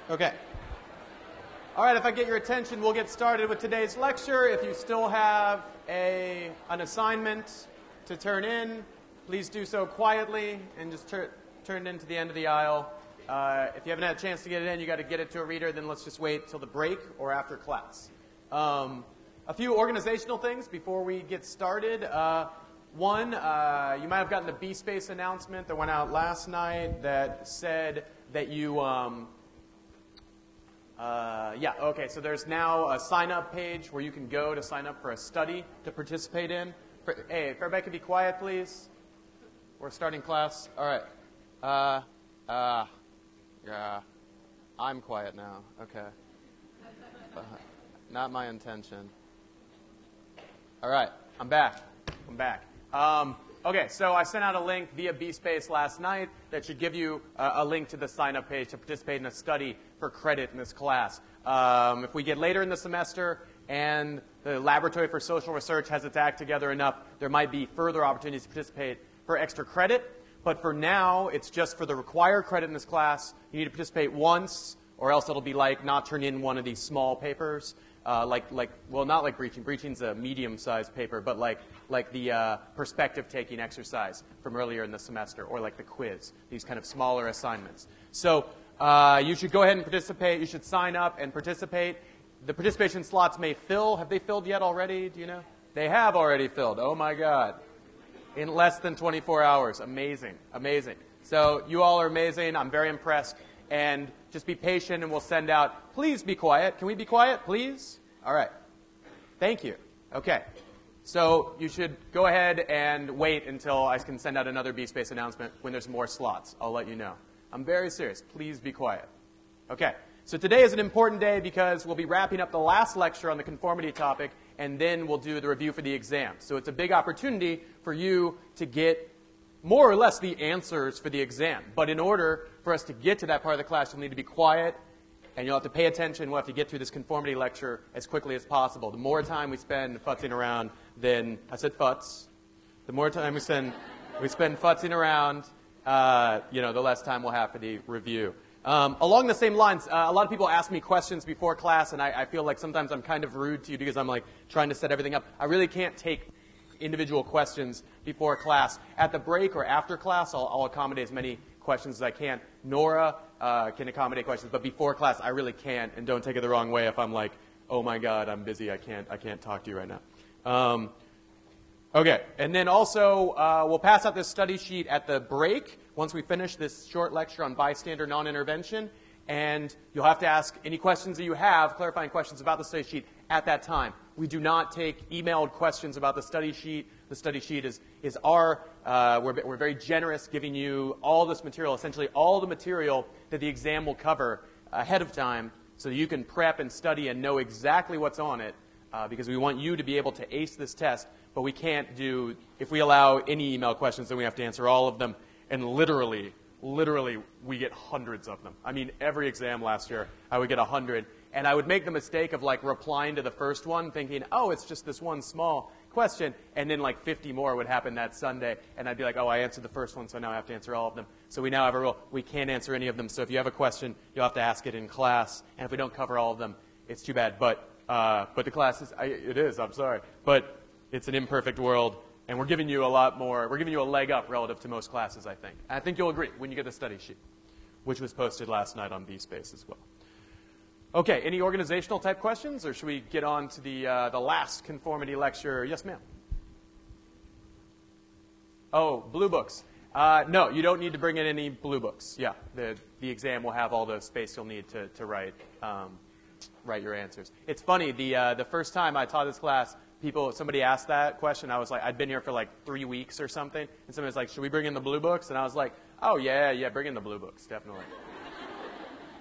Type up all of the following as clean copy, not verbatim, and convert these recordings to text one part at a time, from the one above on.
Okay. All right, if I get your attention, we'll get started with today's lecture. If you still have an assignment to turn in, please do so quietly and just turn it into the end of the aisle. If you haven't had a chance to get it in, you got to get it to a reader, then let's just wait till the break or after class. A few organizational things before we get started. One, you might have gotten the B-Space announcement that went out last night that said that you, so there's now a sign-up page where you can go to sign up for a study to participate in. Hey, if everybody could be quiet, please. We're starting class. All right. Yeah, I'm quiet now. Okay. Not my intention. All right, I'm back. Okay, so I sent out a link via B-Space last night that should give you a link to the sign-up page to participate in a study for credit in this class. If we get later in the semester and the Laboratory for Social Research has its act together enough, there might be further opportunities to participate for extra credit. But for now, it's just for the required credit in this class. You need to participate once, or else it'll be like not turn in one of these small papers. Not like breaching. Breaching's a medium-sized paper, but like the perspective-taking exercise from earlier in the semester, or like the quiz, these kind of smaller assignments. So you should go ahead and participate. You should sign up and participate. The participation slots may fill. Have they filled yet already? Do you know? They have already filled. Oh, my God. In less than 24 hours. Amazing. So you all are amazing. I'm very impressed. And just be patient, and we'll send out. Please be quiet. Can we be quiet, please? All right. Thank you. Okay. So you should go ahead and wait until I can send out another B-Space announcement when there's more slots. I'll let you know. I'm very serious. Please be quiet. Okay. So today is an important day because we'll be wrapping up the last lecture on the conformity topic, and then we'll do the review for the exam. So it's a big opportunity for you to get more or less the answers for the exam. But in order for us to get to that part of the class, you'll need to be quiet, and you'll have to pay attention. We'll have to get through this conformity lecture as quickly as possible. The more time we spend futzing around, then I said futz. The more time we spend futzing around, the less time we'll have for the review. Along the same lines, a lot of people ask me questions before class, and I feel like sometimes I'm kind of rude to you because I'm like trying to set everything up. I really can't take individual questions before class. At the break or after class, I'll accommodate as many questions as I can. Nora can accommodate questions, but before class, I really can't. And don't take it the wrong way if I'm like, oh my God, I'm busy. I can't talk to you right now. Okay, and then also we'll pass out this study sheet at the break once we finish this short lecture on bystander non-intervention, and you'll have to ask any questions that you have, clarifying questions about the study sheet at that time. We do not take emailed questions about the study sheet. The study sheet is we're very generous giving you all this material, essentially all the material that the exam will cover ahead of time so that you can prep and study and know exactly what's on it because we want you to be able to ace this test. But we can't do, if we allow any email questions, then we have to answer all of them. And literally, we get hundreds of them. I mean, every exam last year, I would get 100. And I would make the mistake of like replying to the first one, thinking, oh, it's just this one small question. And then like 50 more would happen that Sunday. And I'd be like, oh, I answered the first one, so now I have to answer all of them. So we now have a rule. We can't answer any of them. So if you have a question, you'll have to ask it in class. And if we don't cover all of them, it's too bad. But the class is, I'm sorry. But it's an imperfect world. And we're giving you a lot more. We're giving you a leg up relative to most classes, I think. And I think you'll agree when you get the study sheet, which was posted last night on B-Space as well. Okay, any organizational type questions, or should we get on to the last conformity lecture? Yes, ma'am. Oh, blue books. No, you don't need to bring in any blue books. Yeah, the exam will have all the space you'll need to write your answers. It's funny, the first time I taught this class, somebody asked that question. I was like, I'd been here for like 3 weeks or something, and somebody was like, should we bring in the blue books? And I was like, oh, yeah, bring in the blue books, definitely.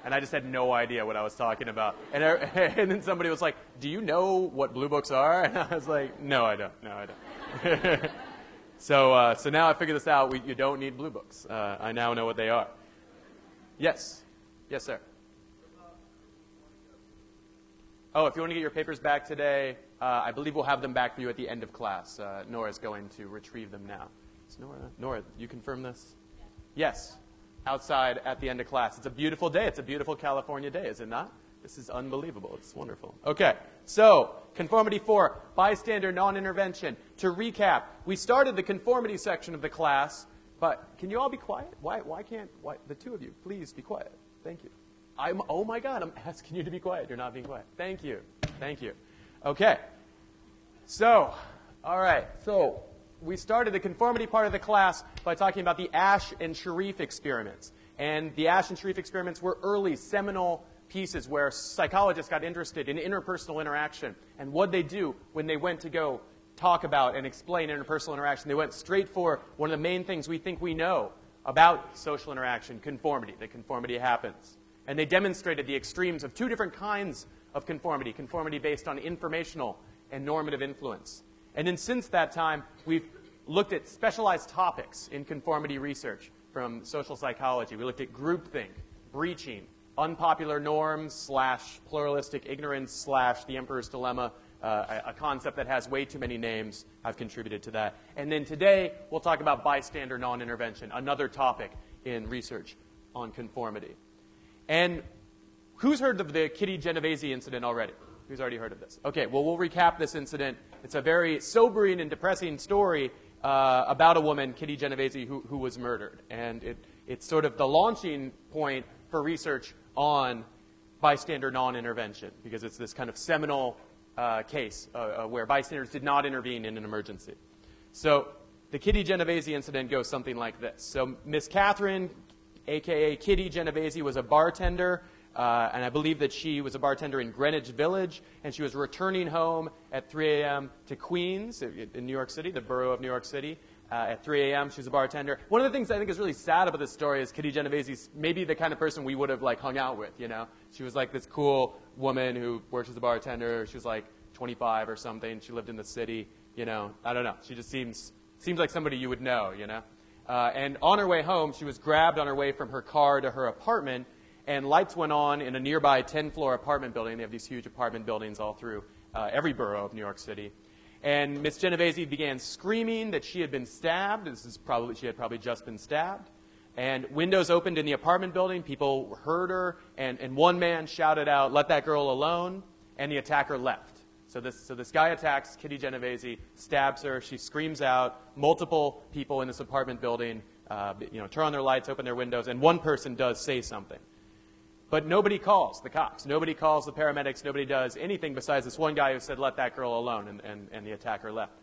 And I just had no idea what I was talking about. And then somebody was like, do you know what blue books are? And I was like, no, I don't. So now I figured this out. You don't need blue books. I now know what they are. Yes. Yes, sir. Oh, if you want to get your papers back today, I believe we'll have them back for you at the end of class. Nora's going to retrieve them now. Nora, you confirm this? Yes. outside at the end of class. It's a beautiful day. It's a beautiful California day, is it not? This is unbelievable. It's wonderful. Okay, so conformity 4, bystander non-intervention. To recap, we started the conformity section of the class, but can you all be quiet? Why can't the two of you please be quiet? Thank you. Oh my God, I'm asking you to be quiet. You're not being quiet. Thank you. Thank you. Okay. So, all right. So we started the conformity part of the class by talking about the Ash and Sharif experiments. And the Ash and Sharif experiments were early seminal pieces where psychologists got interested in interpersonal interaction and what they do when they went to go talk about and explain interpersonal interaction. They went straight for one of the main things we think we know about social interaction, conformity, that conformity happens. And they demonstrated the extremes of two different kinds of conformity, conformity based on informational and normative influence. And then since that time, we've looked at specialized topics in conformity research from social psychology. We looked at groupthink, breaching, unpopular norms / pluralistic ignorance / the emperor's dilemma, a concept that has way too many names. I've contributed to that. And then today, we'll talk about bystander non-intervention, another topic in research on conformity. And who's heard of the Kitty Genovese incident already? Who's already heard of this? Okay, well, we'll recap this incident. It's a very sobering and depressing story about a woman, Kitty Genovese, who was murdered. And it's sort of the launching point for research on bystander non-intervention, because it's this kind of seminal case where bystanders did not intervene in an emergency. So the Kitty Genovese incident goes something like this. So Miss Catherine, a.k.a. Kitty Genovese, was a bartender, and I believe that she was a bartender in Greenwich Village, and she was returning home at 3 a.m. to Queens in New York City, the borough of New York City. At 3 a.m., she's a bartender. One of the things I think is really sad about this story is Kitty Genovese's maybe the kind of person we would have hung out with, you know? She was like this cool woman who worked as a bartender. She was like 25 or something. She lived in the city, you know? I don't know. She just seems like somebody you would know, you know? And on her way home, she was grabbed on her way from her car to her apartment, and lights went on in a nearby 10-floor apartment building. They have these huge apartment buildings all through every borough of New York City. And Miss Genovese began screaming that she had been stabbed. She had probably just been stabbed. And windows opened in the apartment building. People heard her. And one man shouted out, "Let that girl alone." And the attacker left. So this guy attacks Kitty Genovese, stabs her. She screams out. Multiple people in this apartment building turn on their lights, open their windows. And one person does say something. But nobody calls the cops. Nobody calls the paramedics. Nobody does anything besides this one guy who said, "Let that girl alone," and the attacker left.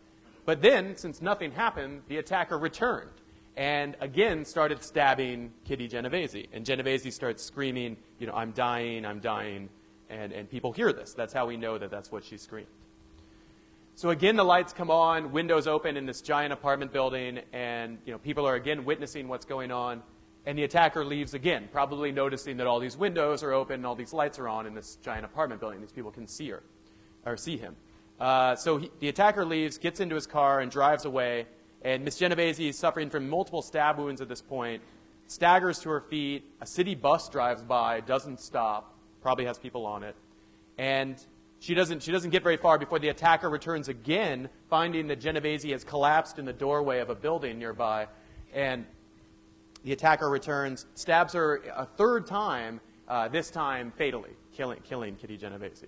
But then, since nothing happened, the attacker returned and again started stabbing Kitty Genovese. And Genovese starts screaming, "I'm dying, I'm dying." And people hear this. That's how we know that that's what she screamed. So again, the lights come on, windows open in this giant apartment building, and people are again witnessing what's going on. And the attacker leaves again, probably noticing that all these windows are open and all these lights are on in this giant apartment building. These people can see her, or see him. The attacker leaves, gets into his car, and drives away. And Miss Genovese is suffering from multiple stab wounds at this point, staggers to her feet. A city bus drives by, doesn't stop, probably has people on it. And she doesn't get very far before the attacker returns again, finding that Genovese has collapsed in the doorway of a building nearby. And the attacker returns, stabs her a third time, this time fatally, killing Kitty Genovese.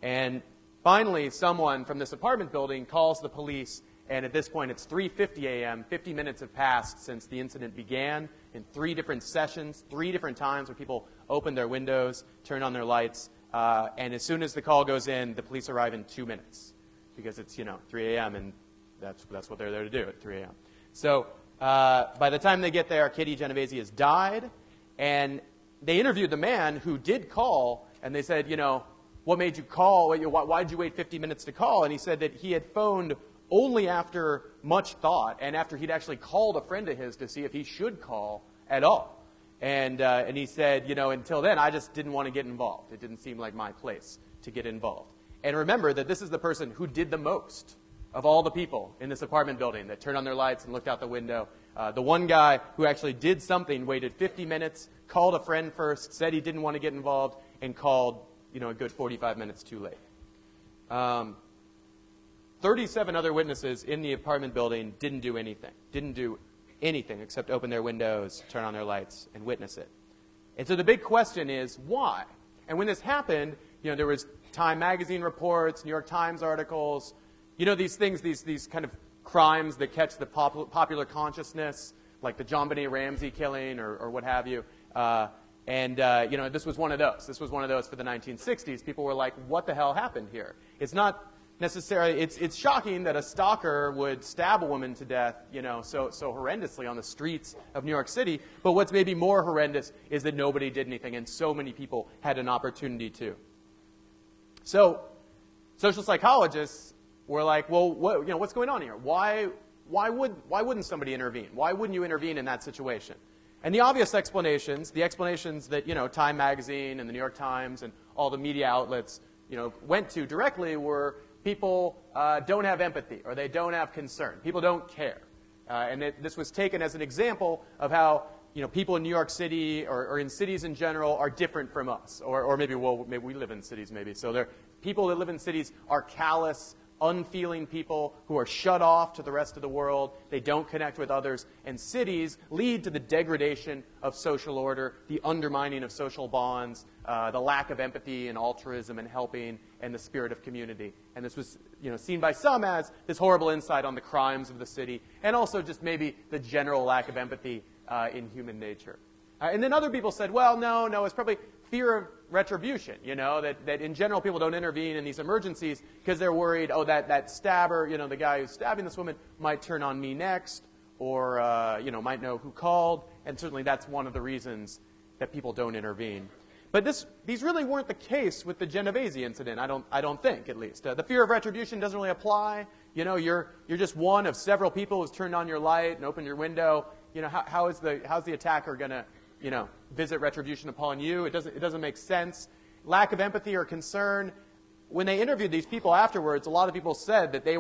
And finally, someone from this apartment building calls the police, and at this point it's 3:50 a.m., 50 minutes have passed since the incident began, in 3 different sessions, 3 different times where people open their windows, turn on their lights, and as soon as the call goes in, the police arrive in 2 minutes, because it's 3 a.m., and that's what they're there to do at 3 a.m. So by the time they get there, Kitty Genovese has died, and they interviewed the man who did call, and they said, what made you call? Why did you wait 50 minutes to call? And he said that he had phoned only after much thought, and after he'd actually called a friend of his to see if he should call at all. And he said, until then, I just didn't want to get involved. It didn't seem like my place to get involved. And remember that this is the person who did the most of all the people in this apartment building that turned on their lights and looked out the window. The one guy who actually did something waited 50 minutes, called a friend first, said he didn't want to get involved, and called a good 45 minutes too late. 37 other witnesses in the apartment building didn't do anything, didn't do anything except open their windows, turn on their lights, and witness it. And so the big question is, why? And when this happened, there was Time magazine reports, New York Times articles, these things, these kind of crimes that catch the popular consciousness, like the John Benet Ramsey killing or what have you. This was one of those. This was one of those for the 1960s. People were like, what the hell happened here? It's not necessarily, it's shocking that a stalker would stab a woman to death, so horrendously on the streets of New York City. But what's maybe more horrendous is that nobody did anything, and so many people had an opportunity to. So social psychologists were like, well, what's going on here? Why wouldn't somebody intervene? Why wouldn't you intervene in that situation? And the obvious explanations, the explanations that, Time magazine and the New York Times and all the media outlets, went to directly were people don't have empathy or they don't have concern. People don't care. And this was taken as an example of how, people in New York City or in cities in general are different from us. Or maybe we live in cities maybe. So people that live in cities are callous, unfeeling people who are shut off to the rest of the world. They don't connect with others. And cities lead to the degradation of social order, the undermining of social bonds, the lack of empathy and altruism and helping, and the spirit of community. And this was seen by some as this horrible insight on the crimes of the city, and also just maybe the general lack of empathy in human nature. And then other people said, well, no, it's probably fear of retribution, that in general people don't intervene in these emergencies because they're worried, that stabber, the guy who's stabbing this woman might turn on me next, or, might know who called, and certainly that's one of the reasons that people don't intervene. But these really weren't the case with the Genovese incident, I don't think, at least. The fear of retribution doesn't really apply. You're just one of several people who's turned on your light and opened your window. How's the attacker going to, visit retribution upon you? It doesn't make sense. Lack of empathy or concern. When they interviewed these people afterwards, a lot of people said that they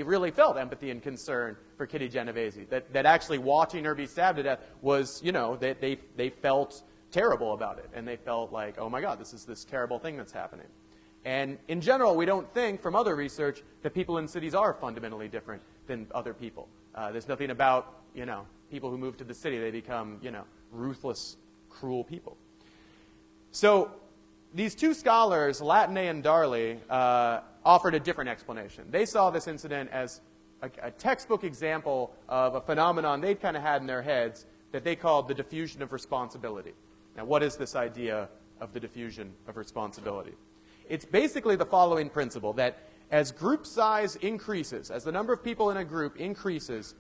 really felt empathy and concern for Kitty Genovese. That actually watching her be stabbed to death was, they felt terrible about it, and they felt like, oh my God, this is this terrible thing that's happening. And in general, we don't think from other research that people in cities are fundamentally different than other people. There's nothing about, people who move to the city, they become, ruthless, cruel people. So these two scholars, Latine and Darley, offered a different explanation. They saw this incident as a textbook example of a phenomenon they'd kind of had in their heads that they called the diffusion of responsibility. Now, what is this idea of the diffusion of responsibility? It's basically the following principle, that as group size increases, as the number of people in a group increases,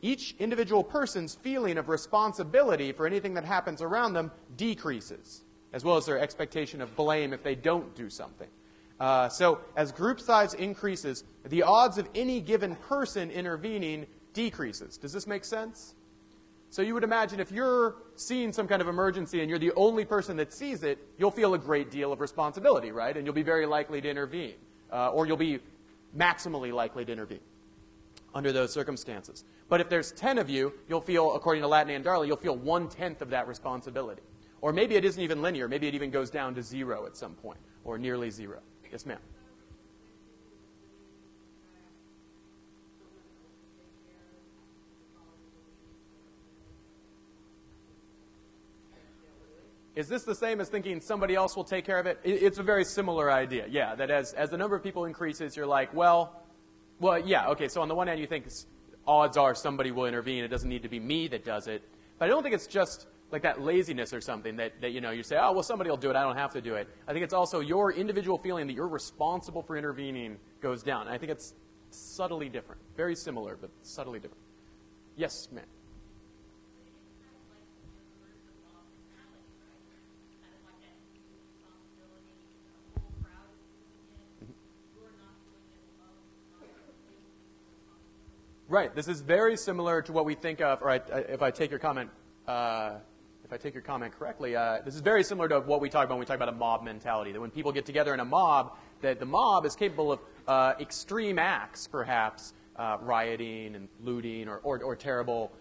each individual person's feeling of responsibility for anything that happens around them decreases, as well as their expectation of blame if they don't do something. So as group size increases, the odds of any given person intervening decreases. Does this make sense? So you would imagine if you're seeing some kind of emergency and you're the only person that sees it, you'll feel a great deal of responsibility, right? And you'll be very likely to intervene. Or you'll be maximally likely to intervene under those circumstances. But if there's 10 of you, you'll feel, according to Latine and Darley, you'll feel 1/10 of that responsibility. Or maybe it isn't even linear. Maybe it even goes down to 0 at some point, or nearly 0. Yes, ma'am. Is this the same as thinking somebody else will take care of it? It's a very similar idea, yeah, that as the number of people increases, you're like, well, yeah, okay, so on the one hand you think odds are somebody will intervene. It doesn't need to be me that does it. But I don't think it's just like that laziness or something that you say, oh, well, somebody will do it. I don't have to do it. I think it's also your individual feeling that you're responsible for intervening goes down. And I think it's subtly different. Very similar, but subtly different. Yes, ma'am. Right. This is very similar to what we think of, or if I take your comment, correctly, this is very similar to what we talk about when we talk about a mob mentality. That when people get together in a mob, that the mob is capable of extreme acts, perhaps rioting and looting, or terrible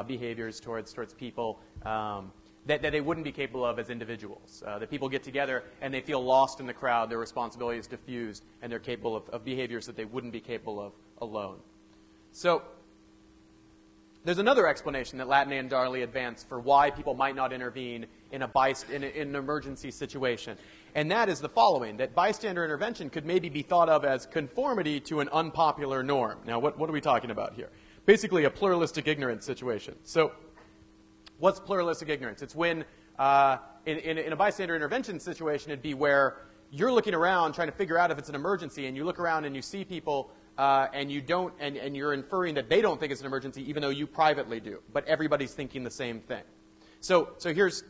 behaviors towards people that they wouldn't be capable of as individuals. That people get together and they feel lost in the crowd. Their responsibility is diffused, and they're capable of behaviors that they wouldn't be capable of alone. So There's another explanation that Latney and Darley advance for why people might not intervene in an emergency situation. And that is the following, that bystander intervention could maybe be thought of as conformity to an unpopular norm. Now, what are we talking about here? Basically, a pluralistic ignorance situation. So what's pluralistic ignorance? It's when, in a bystander intervention situation, it'd be where you're looking around trying to figure out if it's an emergency, and you look around and you see people and you're inferring that they don't think it's an emergency, even though you privately do. But everybody's thinking the same thing. So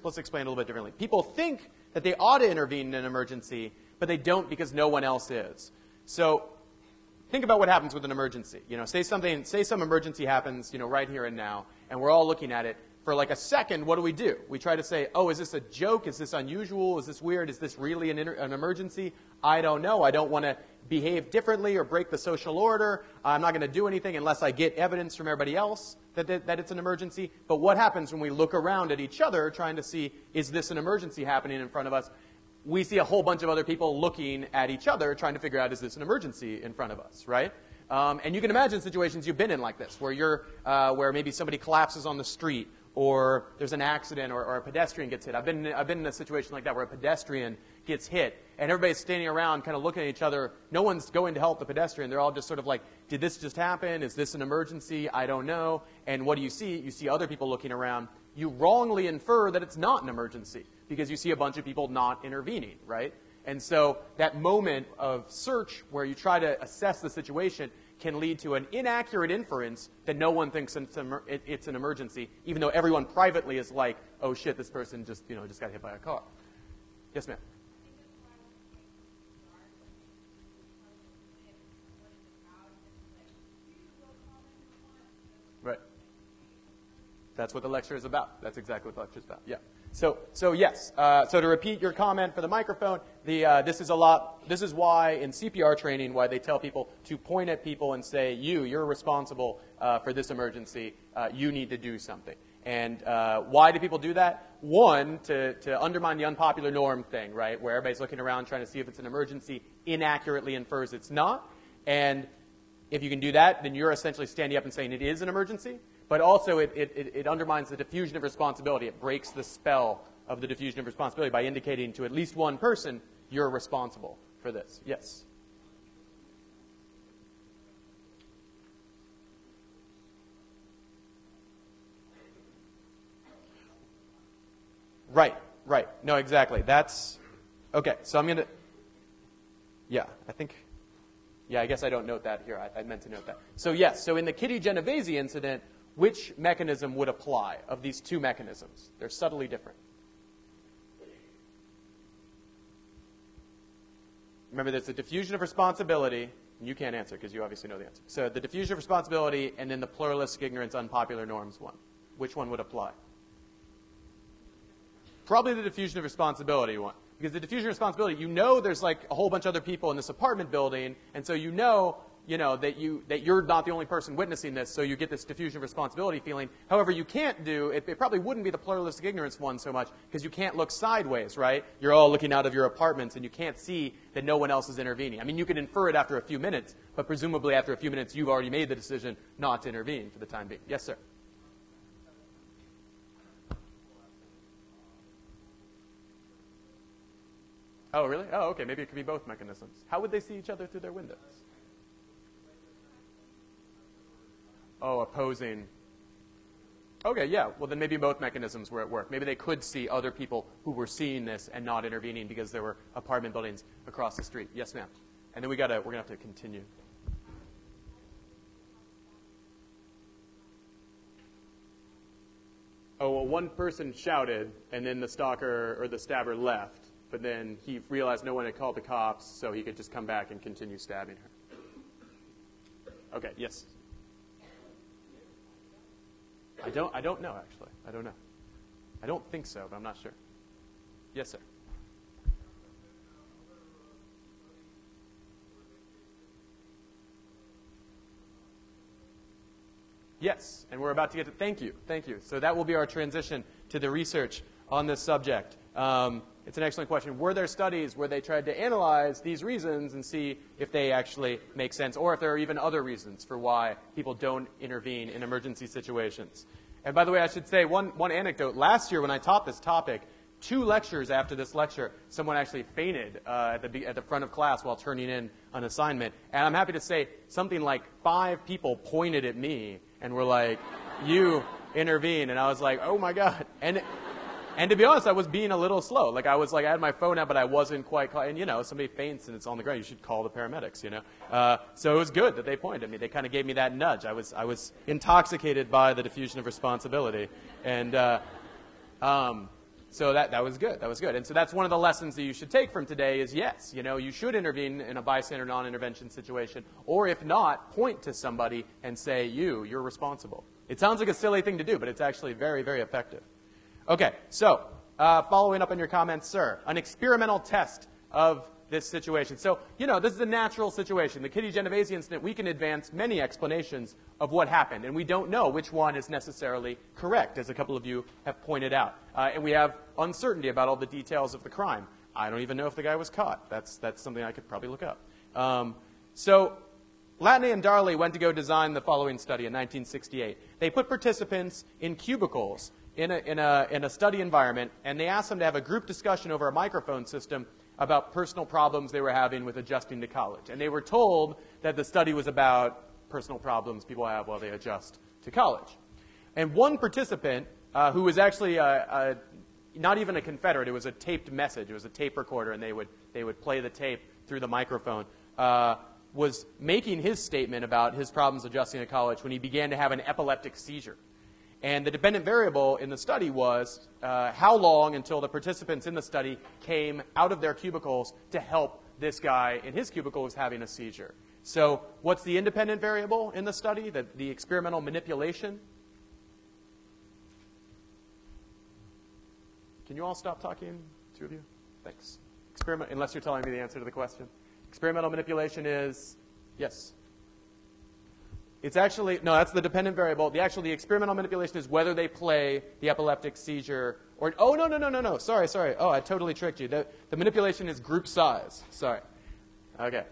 let's explain a little bit differently. People think that they ought to intervene in an emergency, but they don't because no one else is. So think about what happens with an emergency. Say some emergency happens, right here and now, and we're all looking at it. For like a second, what do? We try to say, oh, is this a joke? Is this unusual? Is this weird? Is this really an emergency? I don't know. I don't want to behave differently or break the social order. I'm not going to do anything unless I get evidence from everybody else that it's an emergency. But what happens when we look around at each other trying to see, is this an emergency happening in front of us? We see a whole bunch of other people looking at each other trying to figure out, is this an emergency in front of us, right? And you can imagine situations you've been in like this, where maybe somebody collapses on the street, or there's an accident, or a pedestrian gets hit. I've been in a situation like that where a pedestrian gets hit, and everybody's standing around kind of looking at each other. No one's going to help the pedestrian. They're all just sort of like, did this just happen? Is this an emergency? I don't know. And what do you see? You see other people looking around. You wrongly infer that it's not an emergency because you see a bunch of people not intervening, right? And so that moment of search where you try to assess the situation can lead to an inaccurate inference that no one thinks it's an emergency, even though everyone privately is like, oh shit, this person just got hit by a car. Yes, ma'am. Right. That's what the lecture is about. That's exactly what the lecture is about. Yeah. So yes. So to repeat your comment for the microphone, this is why in CPR training, why they tell people to point at people and say, you're responsible for this emergency. You need to do something. And why do people do that? One, to undermine the unpopular norm thing, right, where everybody's looking around trying to see if it's an emergency, inaccurately infers it's not. And if you can do that, then you're essentially standing up and saying it is an emergency. But also it undermines the diffusion of responsibility. It breaks the spell of the diffusion of responsibility by indicating to at least one person you're responsible for this. Yes? Right. No, exactly. That's, okay, so I'm going to, I guess I don't note that here. I meant to note that. So yes, so in the Kitty Genovese incident, which mechanism would apply of these two mechanisms? They're subtly different. Remember, there's the diffusion of responsibility. You can't answer because you obviously know the answer. So the diffusion of responsibility and then the pluralistic ignorance, unpopular norms one. Which one would apply? Probably the diffusion of responsibility one. Because the diffusion of responsibility, there's like a whole bunch of other people in this apartment building, and so that you're not the only person witnessing this, so you get this diffusion of responsibility feeling. However, you can't do, it probably wouldn't be the pluralistic ignorance one so much, because you can't look sideways, right? You're all looking out of your apartments, and you can't see that no one else is intervening. I mean, you can infer it after a few minutes, but presumably after a few minutes, you've already made the decision not to intervene for the time being. Yes, sir? Oh, really? Oh, okay. Maybe it could be both mechanisms. How would they see each other through their windows? Oh, opposing. Okay, yeah. Well, then maybe both mechanisms were at work. Maybe they could see other people who were seeing this and not intervening because there were apartment buildings across the street. Yes, ma'am. And then we're going to have to continue. Oh, well, one person shouted, and then the stalker or the stabber left. But then he realized no one had called the cops, so he could just come back and continue stabbing her. Okay, yes. I don't know, actually. I don't know. I don't think so, but I'm not sure. Yes, sir. Yes, and we're about to get to, thank you. So that will be our transition to the research on this subject. It's an excellent question. Were there studies where they tried to analyze these reasons and see if they actually make sense, or if there are even other reasons for why people don't intervene in emergency situations? And by the way, I should say one anecdote. Last year when I taught this topic, 2 lectures after this lecture, someone actually fainted at the front of class while turning in an assignment. And I'm happy to say something like 5 people pointed at me and were like, you intervene. And I was like, oh my God. And to be honest, I was being a little slow. Like I had my phone out, but I wasn't quite caught. And somebody faints and it's on the ground, you should call the paramedics, So it was good that they pointed at me. They kind of gave me that nudge. I was intoxicated by the diffusion of responsibility. And so that was good. That was good. And so that's one of the lessons that you should take from today is, yes, you should intervene in a bystander non-intervention situation. Or if not, point to somebody and say, you're responsible. It sounds like a silly thing to do, but it's actually very, very effective. Okay, so following up on your comments, sir, an experimental test of this situation. So, this is a natural situation. The Kitty Genovese incident, we can advance many explanations of what happened, and we don't know which one is necessarily correct, as a couple of you have pointed out. And we have uncertainty about all the details of the crime. I don't even know if the guy was caught. That's something I could probably look up. So Latney and Darley went to go design the following study in 1968. They put participants in cubicles in a study environment, and they asked them to have a group discussion over a microphone system about personal problems they were having with adjusting to college. And they were told that the study was about personal problems people have while they adjust to college. And one participant, who was actually not even a Confederate, it was a taped message, it was a tape recorder, and they would play the tape through the microphone, was making his statement about his problems adjusting to college when he began to have an epileptic seizure. And the dependent variable in the study was how long until the participants in the study came out of their cubicles to help this guy in his cubicle who was having a seizure. So what's the independent variable in the study, the experimental manipulation? Can you all stop talking, 2 of you? Thanks. Unless you're telling me the answer to the question. Experimental manipulation is, yes? It's actually, no, that's the dependent variable. The experimental manipulation is whether they play the epileptic seizure or, oh, no. Sorry. Oh, I totally tricked you. The manipulation is group size. Sorry. Okay.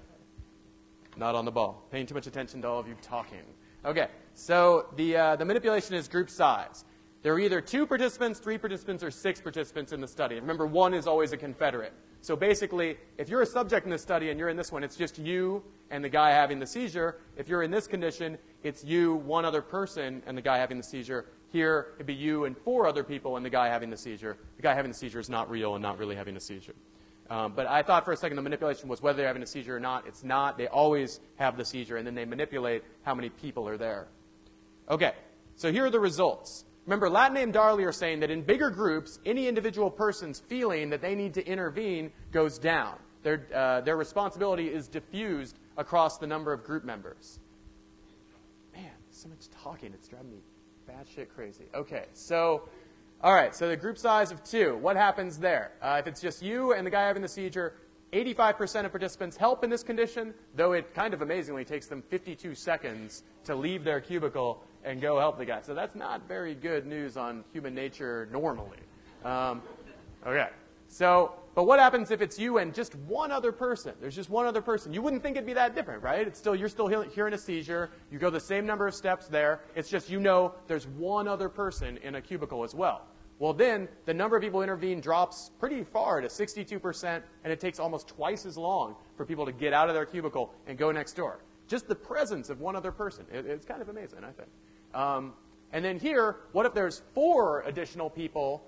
Not on the ball. Paying too much attention to all of you talking. Okay. So the manipulation is group size. There are either 2 participants, 3 participants, or 6 participants in the study. Remember, 1 is always a Confederate. So basically, if you're a subject in this study and you're in this one, it's just you and the guy having the seizure. If you're in this condition, it's you, 1 other person, and the guy having the seizure. Here, it'd be you and 4 other people and the guy having the seizure. The guy having the seizure is not real and not really having a seizure. But I thought for a second the manipulation was whether they're having a seizure or not. It's not. They always have the seizure, and then they manipulate how many people are there. Okay, so here are the results. Remember, Latney and Darley are saying that in bigger groups, any individual person's feeling that they need to intervene goes down. Their responsibility is diffused across the number of group members. Man, so much talking. It's driving me batshit crazy. Okay, so, all right, so the group size of 2. What happens there? If it's just you and the guy having the seizure, 85% of participants help in this condition, though it kind of amazingly takes them 52 seconds to leave their cubicle and go help the guy. So that's not very good news on human nature normally. Okay. So, but what happens if it's you and just 1 other person? There's just 1 other person. You wouldn't think it'd be that different, right? You're still hearing a seizure. You go the same number of steps there. It's just there's 1 other person in a cubicle as well. Well, then the number of people intervene drops pretty far to 62%, and it takes almost twice as long for people to get out of their cubicle and go next door. Just the presence of 1 other person. It's kind of amazing, I think. And then here, what if there's 4 additional people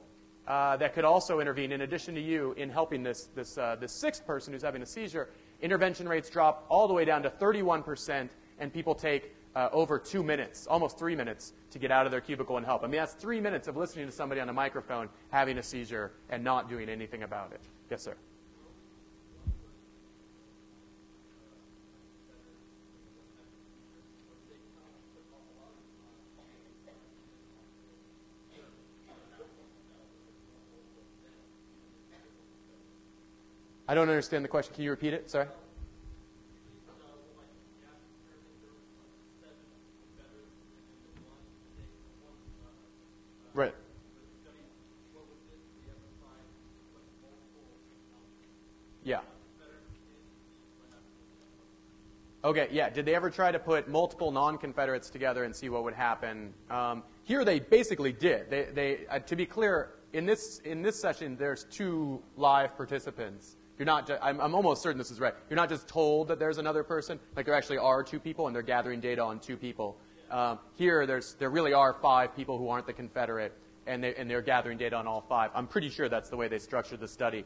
that could also intervene in addition to you in helping this 6th person who's having a seizure? Intervention rates drop all the way down to 31%, and people take over 2 minutes, almost 3 minutes, to get out of their cubicle and help. I mean, that's 3 minutes of listening to somebody on a microphone having a seizure and not doing anything about it. Yes, sir. I don't understand the question. Can you repeat it? Sorry. Right. Yeah. Okay, yeah. Did they ever try to put multiple non-Confederates together and see what would happen? Here they basically did. To be clear, in this session, there's 2 live participants. You're not. I'm almost certain this is right. You're not just told that there's another person. Like there actually are 2 people, and they're gathering data on 2 people. Here, there really are 5 people who aren't the Confederate, and they're gathering data on all 5. I'm pretty sure that's the way they structured the study.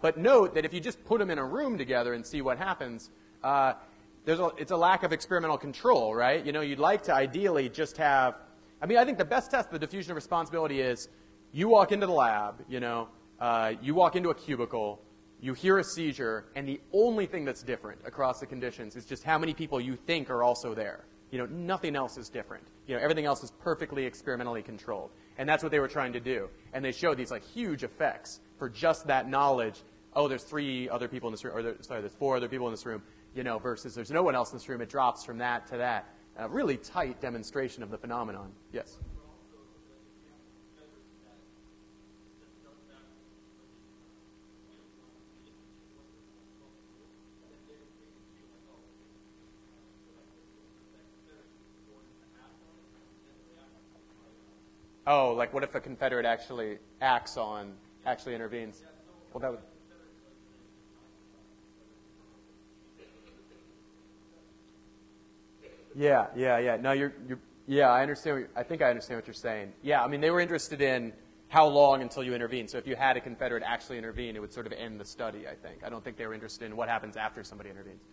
But note that if you just put them in a room together and see what happens, it's a lack of experimental control, right? You'd like to ideally just have. I mean, I think the best test of the diffusion of responsibility is you walk into the lab, you walk into a cubicle, you hear a seizure, and the only thing that's different across the conditions is just how many people you think are also there. Nothing else is different. Everything else is perfectly experimentally controlled. And that's what they were trying to do. And they showed these huge effects for just that knowledge. Oh, there's 3 other people in this room, or there's 4 other people in this room, versus there's no one else in this room. It drops from that to that. A really tight demonstration of the phenomenon. Yes? Oh, like what if a Confederate actually intervenes? Well, that would. Yeah. No, yeah, I understand. I think I understand what you're saying. Yeah, I mean, they were interested in how long until you intervene. So if you had a Confederate actually intervene, it would sort of end the study, I think. I don't think they were interested in what happens after somebody intervenes.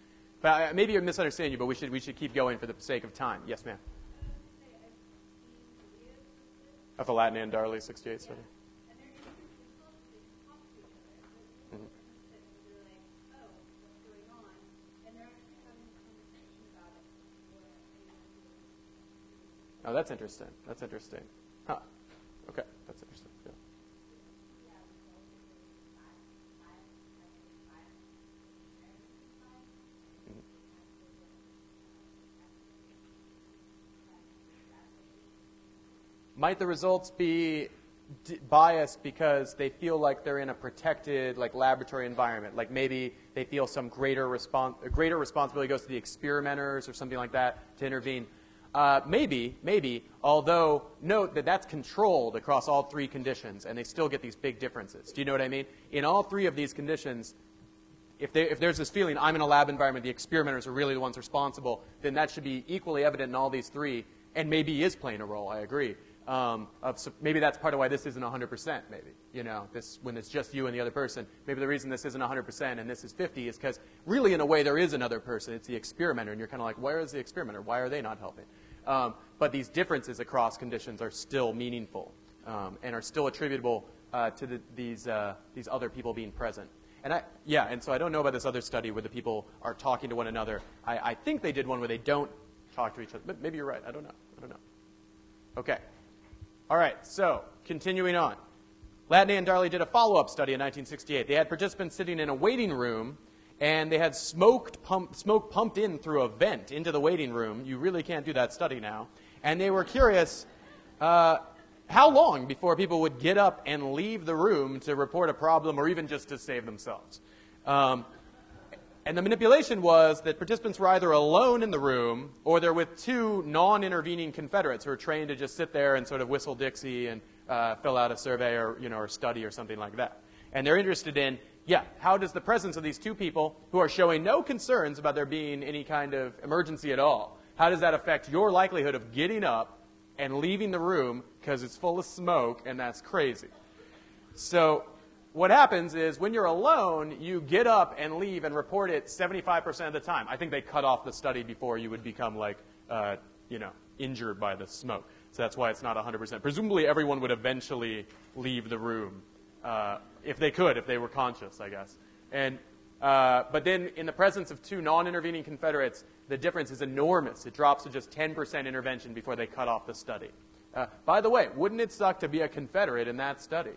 But maybe I'm misunderstanding you, but we should keep going for the sake of time. Yes, ma'am. Of the Latin and Darley 68 study. Mm-hmm. Oh, that's interesting. That's interesting. Huh. Okay, that's interesting. Yeah. Might the results be biased because they feel like they're in a protected, laboratory environment? Like maybe they feel some greater responsibility goes to the experimenters or something like that to intervene. Maybe. Although note that that's controlled across all 3 conditions, and they still get these big differences. Do you know what I mean? In all 3 of these conditions, if there's this feeling, I'm in a lab environment, the experimenters are really the ones responsible, then that should be equally evident in all these 3, and maybe is playing a role. I agree. Maybe that's part of why this isn't 100%, maybe. When it's just you and the other person. Maybe the reason this isn't 100% and this is 50 is because really, in a way, there is another person. It's the experimenter, and you're kind of like, where is the experimenter? Why are they not helping? But these differences across conditions are still meaningful and are still attributable to these other people being present. And so I don't know about this other study where the people are talking to one another. I think they did one where they don't talk to each other. But maybe you're right. I don't know. Okay. All right, so continuing on. Latney and Darley did a follow-up study in 1968. They had participants sitting in a waiting room, and they had smoke pumped in through a vent into the waiting room. You really can't do that study now. And they were curious how long before people would get up and leave the room to report a problem or even just to save themselves. And the manipulation was that participants were either alone in the room or they're with 2 non-intervening Confederates who are trained to just sit there and sort of whistle Dixie and fill out a survey or study or something like that. And they're interested in, how does the presence of these 2 people who are showing no concerns about there being any kind of emergency at all, how does that affect your likelihood of getting up and leaving the room because it's full of smoke and that's crazy? So what happens is when you're alone, you get up and leave and report it 75% of the time. I think they cut off the study before you would become injured by the smoke. So that's why it's not 100%. Presumably everyone would eventually leave the room if they were conscious, I guess. But then in the presence of 2 non-intervening Confederates, the difference is enormous. It drops to just 10% intervention before they cut off the study. By the way, wouldn't it suck to be a Confederate in that study,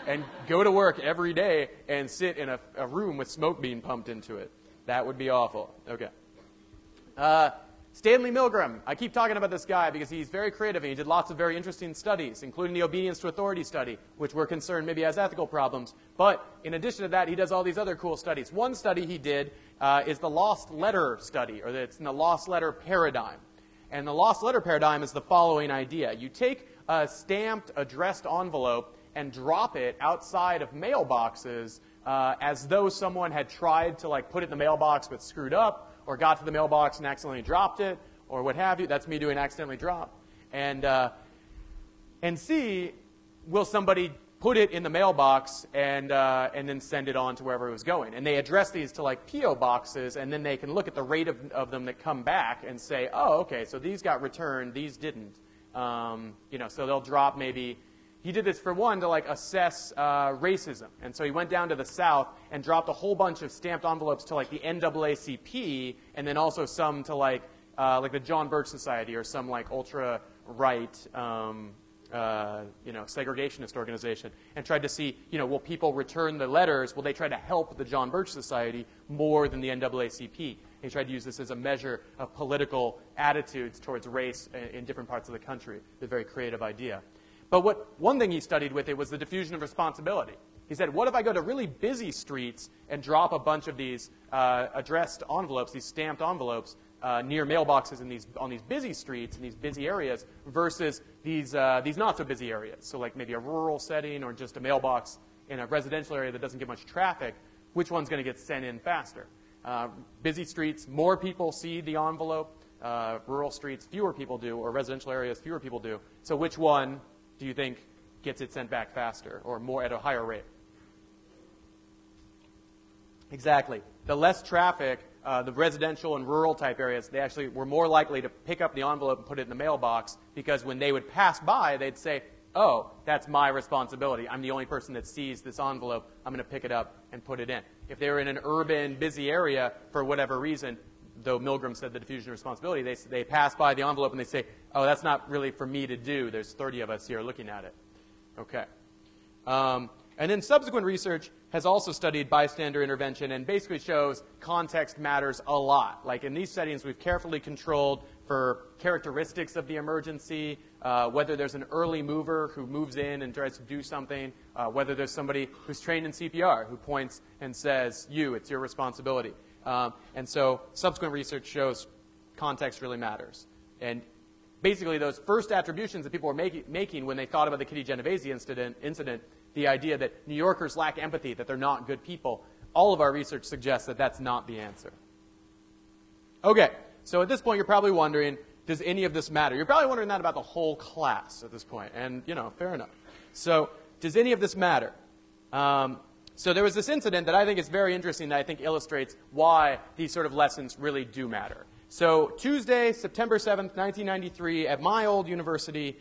and go to work every day and sit in a room with smoke being pumped into it? That would be awful. Okay. Stanley Milgram, I keep talking about this guy because he's very creative and he did lots of very interesting studies, including the obedience to authority study, which we're concerned maybe has ethical problems. But in addition to that, he does all these other cool studies. One study he did is the lost letter study, or it's in the lost letter paradigm. And the lost letter paradigm is the following idea. You take a stamped, addressed envelope and drop it outside of mailboxes as though someone had tried to put it in the mailbox but screwed up, or got to the mailbox and accidentally dropped it, or what have you. That's me doing accidentally drop. And see, will somebody put it in the mailbox and then send it on to wherever it was going. And they address these to P.O. boxes, and then they can look at the rate of them that come back and say, oh, okay, so these got returned, these didn't. So they'll drop maybe. He did this for one to assess racism. And so he went down to the South and dropped a whole bunch of stamped envelopes to the NAACP, and then also some to the John Birch Society or some ultra-right segregationist organization, and tried to see, will people return the letters? Will they try to help the John Birch Society more than the NAACP? And he tried to use this as a measure of political attitudes towards race in different parts of the country. It's a very creative idea. But one thing he studied with it was the diffusion of responsibility. He said, what if I go to really busy streets and drop a bunch of these addressed envelopes, these stamped envelopes, near mailboxes on these busy streets and these busy areas versus these not so busy areas? So maybe a rural setting or just a mailbox in a residential area that doesn't get much traffic. Which one's going to get sent in faster? Busy streets, more people see the envelope. Rural streets, fewer people do, or residential areas, fewer people do. So which one do you think gets it sent back faster or more at a higher rate? Exactly. The less traffic, the residential and rural type areas, they actually were more likely to pick up the envelope and put it in the mailbox, because when they would pass by, they'd say, oh, that's my responsibility. I'm the only person that sees this envelope. I'm going to pick it up and put it in. If they were in an urban, busy area for whatever reason, though Milgram said the diffusion of responsibility, they pass by the envelope and they say, oh, that's not really for me to do. There's 30 of us here looking at it. Okay. And then subsequent research has also studied bystander intervention and basically shows context matters a lot. In these settings, we've carefully controlled for characteristics of the emergency, whether there's an early mover who moves in and tries to do something, whether there's somebody who's trained in CPR who points and says, it's your responsibility. And so subsequent research shows context really matters. And basically those first attributions that people were making when they thought about the Kitty Genovese incident, the idea that New Yorkers lack empathy, that they're not good people, all of our research suggests that that's not the answer. Okay, so at this point you're probably wondering, does any of this matter? You're probably wondering that about the whole class at this point, and fair enough. So does any of this matter? So there was this incident that I think is very interesting that I think illustrates why these sort of lessons really do matter. So Tuesday, September 7th, 1993, at my old university,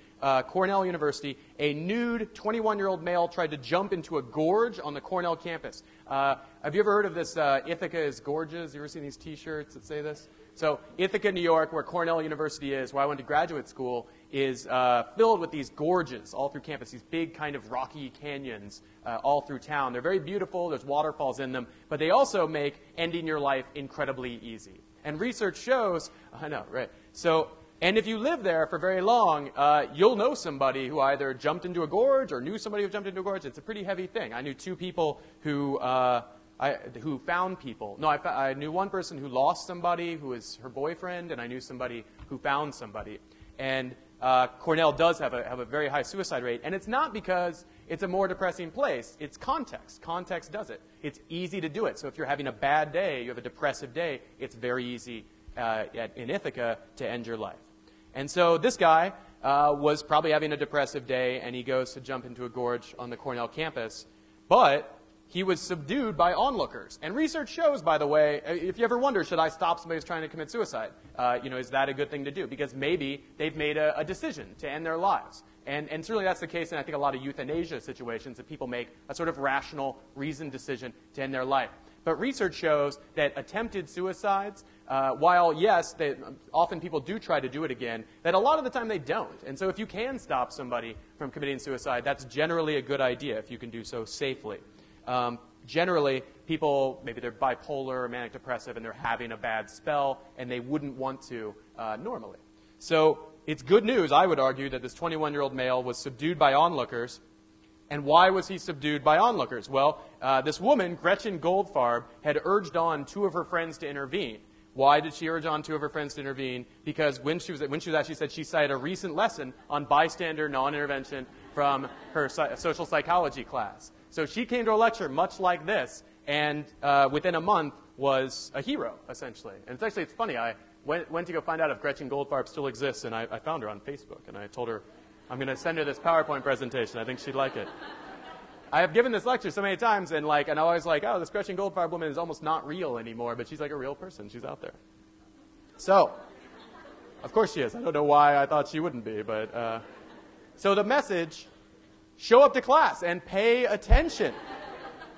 Cornell University, a nude 21-year-old male tried to jump into a gorge on the Cornell campus. Have you ever heard of this, Ithaca is gorgeous? You ever seen these T-shirts that say this? So Ithaca, New York, where Cornell University is, where I went to graduate school, is filled with these gorges all through campus, these big kind of rocky canyons all through town. They're very beautiful. There's waterfalls in them. But they also make ending your life incredibly easy. And research shows, I know, right? So, and if you live there for very long, you'll know somebody who either jumped into a gorge or knew somebody who jumped into a gorge. It's a pretty heavy thing. I knew two people who found people. No, I knew one person who lost somebody who was her boyfriend, and I knew somebody who found somebody. And Cornell does have a very high suicide rate, and it's not because it's a more depressing place. It's context. Context does it. It's easy to do it. So if you're having a bad day, you have a depressive day, it's very easy in Ithaca to end your life. And so this guy was probably having a depressive day, and he goes to jump into a gorge on the Cornell campus, but he was subdued by onlookers. And research shows, by the way, if you ever wonder, should I stop somebody who's trying to commit suicide? Is that a good thing to do? Because maybe they've made a decision to end their lives. And certainly that's the case in, I think, a lot of euthanasia situations, that people make a sort of rational, reasoned decision to end their life. But research shows that attempted suicides, while, yes, often people do try to do it again, that a lot of the time they don't. And so if you can stop somebody from committing suicide, that's generally a good idea if you can do so safely. Generally, people, maybe they're bipolar or manic depressive and they're having a bad spell and they wouldn't want to normally. So it's good news, I would argue, that this 21-year-old male was subdued by onlookers. And why was he subdued by onlookers? Well, this woman, Gretchen Goldfarb, had urged on 2 of her friends to intervene. Why did she urge on 2 of her friends to intervene? Because when she was out, she said she cited a recent lesson on bystander non-intervention from her social psychology class. So she came to a lecture much like this, and within a month was a hero, essentially. And it's funny, I went to go find out if Gretchen Goldfarb still exists, and I found her on Facebook, and I told her, I'm going to send her this PowerPoint presentation. I think she'd like it. I have given this lecture so many times, and I'm always like, oh, this Gretchen Goldfarb woman is almost not real anymore, but she's like a real person. She's out there. So, of course she is. I don't know why I thought she wouldn't be, but so the message, show up to class and pay attention.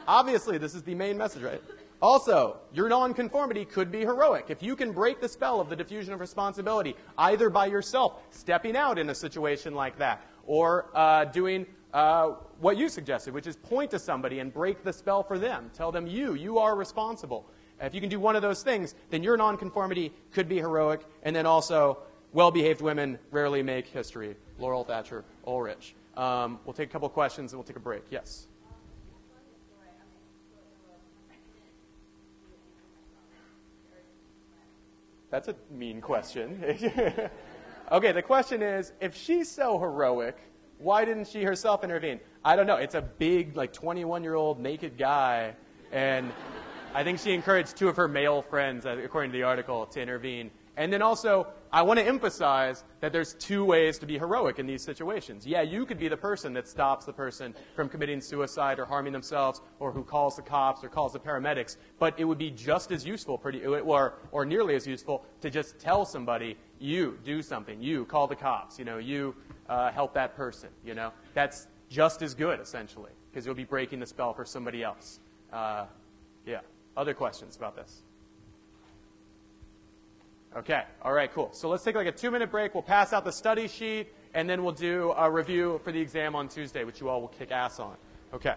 Obviously, this is the main message, right? Also, your nonconformity could be heroic. If you can break the spell of the diffusion of responsibility, either by yourself stepping out in a situation like that, or doing what you suggested, which is point to somebody and break the spell for them. Tell them you are responsible. If you can do one of those things, then your nonconformity could be heroic. And then also, well-behaved women rarely make history. Laurel Thatcher Ulrich. We'll take a couple questions and we'll take a break. Yes? That's a mean question. Okay, the question is, if she's so heroic, why didn't she herself intervene? I don't know. It's a big, 21-year-old naked guy, and I think she encouraged 2 of her male friends, according to the article, to intervene. And then also, I want to emphasize that there's 2 ways to be heroic in these situations. Yeah, you could be the person that stops the person from committing suicide or harming themselves, or who calls the cops or calls the paramedics, but it would be just as useful, or nearly as useful, to just tell somebody, you do something, you call the cops, you help that person. That's just as good, essentially, because you'll be breaking the spell for somebody else. Yeah. Other questions about this? Okay. All right, cool. So let's take a 2-minute break. We'll pass out the study sheet, and then we'll do a review for the exam on Tuesday, which you all will kick ass on. Okay.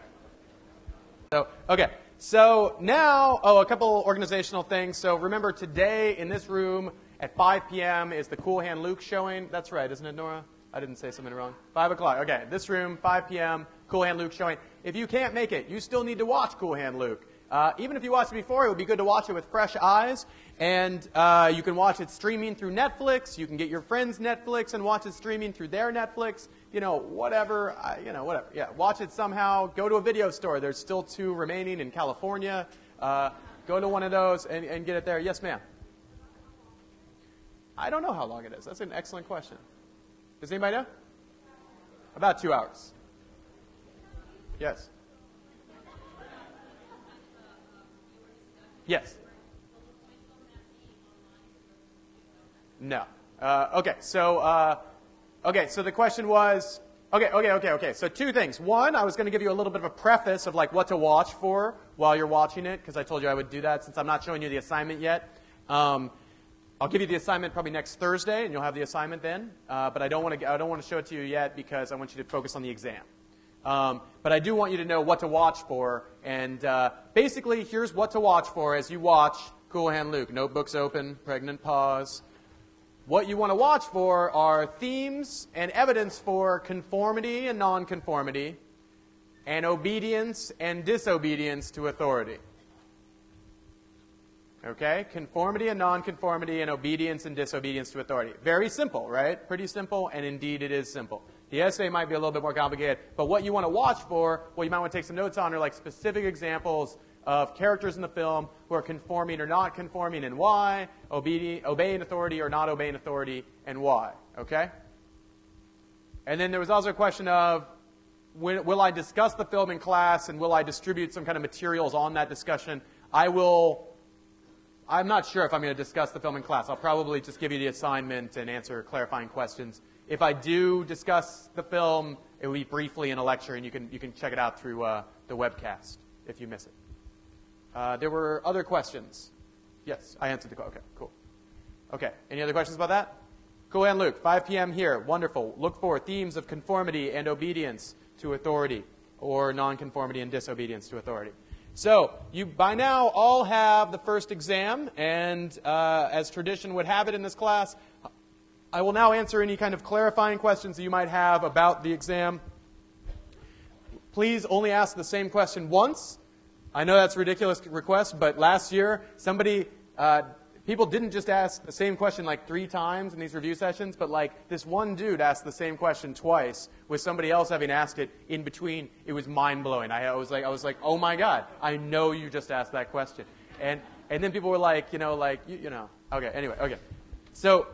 So now, a couple organizational things. So remember, today in this room at 5 p.m. is the Cool Hand Luke showing. That's right, isn't it, Nora? I didn't say something wrong. 5 o'clock. Okay, this room, 5 p.m., Cool Hand Luke showing. If you can't make it, you still need to watch Cool Hand Luke. Even if you watched it before, it would be good to watch it with fresh eyes. And you can watch it streaming through Netflix. You can get your friends Netflix and watch it streaming through their Netflix. Whatever. Whatever. Yeah, watch it somehow. Go to a video store. There's still 2 remaining in California. Go to one of those and get it there. Yes, ma'am. I don't know how long it is. That's an excellent question. Does anybody know? About 2 hours. Yes. Yes. No. Okay. So the question was, okay. So 2 things. One, I was going to give you a little bit of a preface of what to watch for while you're watching it, because I told you I would do that since I'm not showing you the assignment yet. I'll give you the assignment probably next Thursday, and you'll have the assignment then. But I don't want to show it to you yet because I want you to focus on the exam. But I do want you to know what to watch for. And basically, here's what to watch for as you watch Cool Hand Luke. Notebooks open, pregnant pause. What you want to watch for are themes and evidence for conformity and nonconformity, and obedience and disobedience to authority. Okay? Conformity and nonconformity, and obedience and disobedience to authority. Very simple, right? Pretty simple, and indeed it is simple. The essay might be a little bit more complicated, but what you want to watch for, what you might want to take some notes on, are specific examples of characters in the film who are conforming or not conforming and why, obeying authority or not obeying authority and why. Okay? And then there was also a question of, will I discuss the film in class and will I distribute some kind of materials on that discussion? I'm not sure if I'm going to discuss the film in class. I'll probably just give you the assignment and answer clarifying questions. If I do discuss the film, it will be briefly in a lecture, and you can check it out through the webcast if you miss it. There were other questions. Yes, I answered the question. Okay, cool. Okay, any other questions about that? Cool Hand Luke, 5 p.m. here. Wonderful. Look for themes of conformity and obedience to authority, or nonconformity and disobedience to authority. So you, by now, all have the first exam, and as tradition would have it in this class, I will now answer any kind of clarifying questions that you might have about the exam. Please only ask the same question once. I know that's a ridiculous request, but last year, people didn't just ask the same question like 3 times in these review sessions, but like this one dude asked the same question twice with somebody else having asked it in between. It was mind-blowing. I was like, oh my God, I know you just asked that question. And then people were like, okay, anyway, okay. So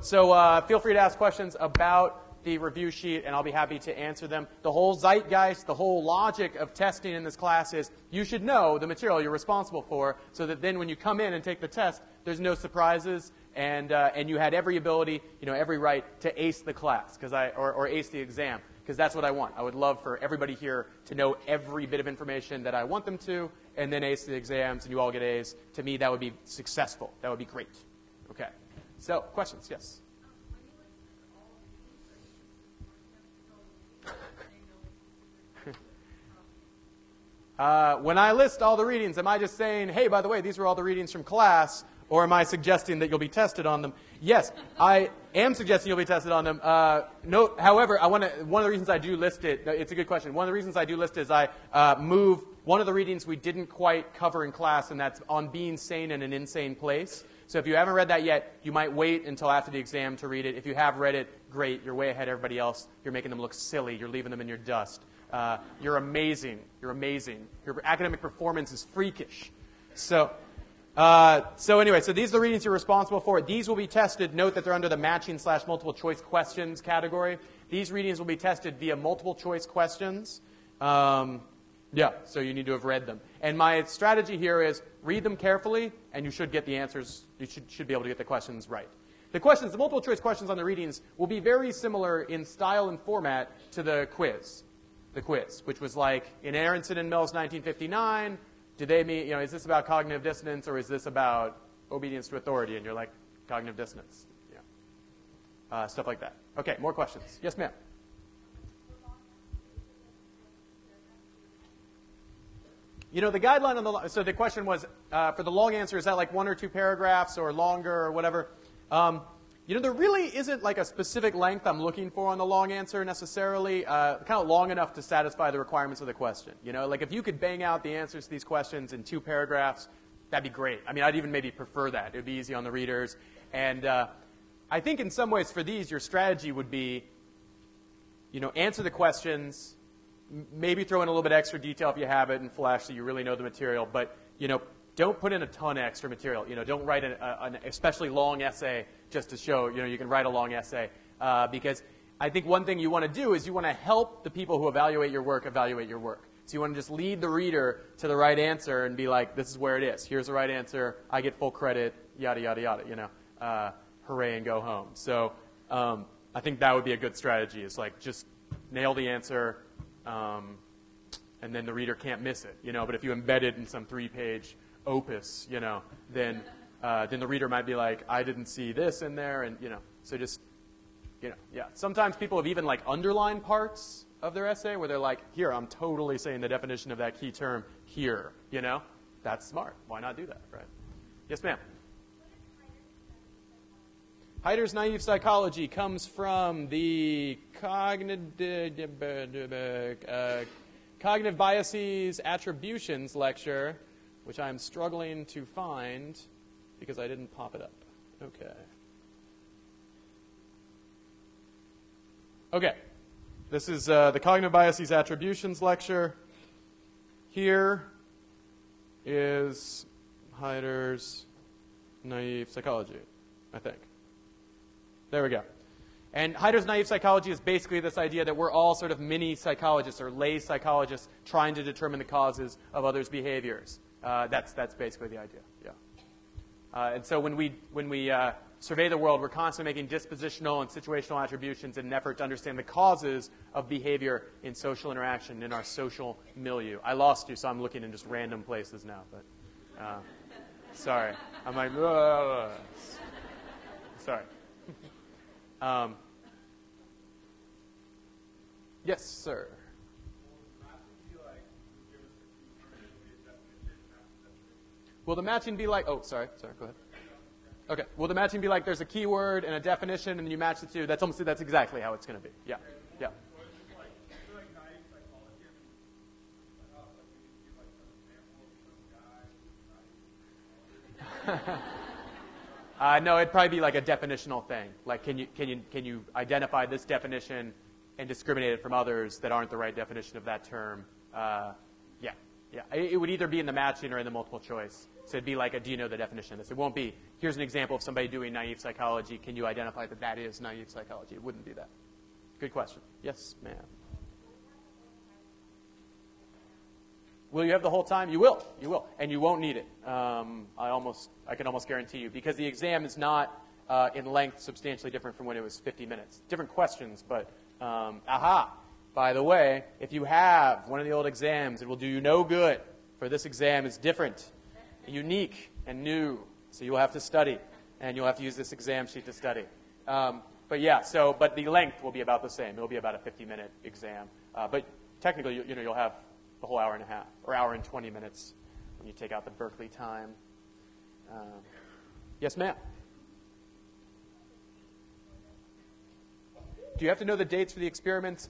feel free to ask questions about the review sheet, and I'll be happy to answer them. The whole zeitgeist, the whole logic of testing in this class is you should know the material you're responsible for so that then when you come in and take the test, there's no surprises, and you had every ability, every right to ace the class or ace the exam, because that's what I want. I would love for everybody here to know every bit of information that I want them to, and then ace the exams, and you all get A's. To me, that would be successful. That would be great. Okay. So, questions? Yes? When I list all the readings, am I just saying, hey, by the way, these are all the readings from class, or am I suggesting that you'll be tested on them? Yes, I am suggesting you'll be tested on them. However, one of the reasons I do list it, it's a good question. One of the reasons I do list it is I move one of the readings we didn't quite cover in class, and that's on being sane in an insane place. So if you haven't read that yet, you might wait until after the exam to read it. If you have read it, great. You're way ahead of everybody else. You're making them look silly. You're leaving them in your dust. You're amazing. You're amazing. Your academic performance is freakish. So anyway, so these are the readings you're responsible for. These will be tested. Note that they're under the matching/multiple choice questions category. These readings will be tested via multiple choice questions. So you need to have read them. And my strategy here is read them carefully, and you should get the answers. You should be able to get the questions right. The multiple choice questions on the readings will be very similar in style and format to the quiz. Which was like in Aronson and Mills 1959, do they mean, is this about cognitive dissonance or is this about obedience to authority? And you're like, cognitive dissonance. Yeah. Stuff like that. Okay, more questions. Yes, ma'am. The guideline on so the question was, for the long answer, is that like 1 or 2 paragraphs or longer or whatever? There really isn't like a specific length I'm looking for on the long answer necessarily, kind of long enough to satisfy the requirements of the question. Like if you could bang out the answers to these questions in 2 paragraphs, that'd be great. I mean, I'd even maybe prefer that. It would be easy on the readers. And I think in some ways for these, your strategy would be, answer the questions, maybe throw in a little bit extra detail if you have it in Flash so you really know the material, but, don't put in a ton of extra material. Don't write an especially long essay just to show, you can write a long essay. Because I think one thing you want to do is you want to help the people who evaluate your work. So you want to just lead the reader to the right answer and be like, this is where it is. Here's the right answer. I get full credit, yada, yada, yada, hooray and go home. So I think that would be a good strategy. Is like just nail the answer, and then the reader can't miss it. But if you embed it in some 3-page opus, then the reader might be like, I didn't see this in there, and so just, yeah. Sometimes people have even like underlined parts of their essay where they're like, here, I'm totally saying the definition of that key term here, That's smart. Why not do that, right? Yes, ma'am. Heider's naive psychology comes from the cognitive biases attributions lecture, which I'm struggling to find because I didn't pop it up. Okay. This is the cognitive biases attributions lecture. Here is Heider's naive psychology, I think. There we go. And Heider's naive psychology is basically this idea that we're all sort of mini psychologists or lay psychologists trying to determine the causes of others' behaviors. That's basically the idea. Yeah. And so when we survey the world, we're constantly making dispositional and situational attributions in an effort to understand the causes of behavior in social interaction, in our social milieu. I lost you, so I'm looking in just random places now. But sorry. I'm like, sorry. Yes, sir. Will the matching be like, oh, sorry, go ahead. Okay, will the matching be like there's a keyword and a definition and you match the two? That's exactly how it's going to be. Yeah, yeah. No, it'd probably be like a definitional thing. Like, can you identify this definition and discriminate it from others that aren't the right definition of that term? Yeah. It would either be in the matching or in the multiple choice. So it'd be like a, do you know the definition of this? It won't be, here's an example of somebody doing naive psychology. Can you identify that that is naive psychology? It wouldn't be that. Good question. Yes, ma'am. Will you have the whole time? You will. You will. And you won't need it. I can almost guarantee you. Because the exam is not in length substantially different from when it was 50 minutes. Different questions, but by the way, if you have one of the old exams, it will do you no good. For this exam is different, unique, and new. So you'll have to study. And you'll have to use this exam sheet to study. But the length will be about the same. It will be about a 50-minute exam. But technically, you'll have the whole hour and a half, or hour and 20 minutes when you take out the Berkeley time. Yes, ma'am? Do you have to know the dates for the experiments?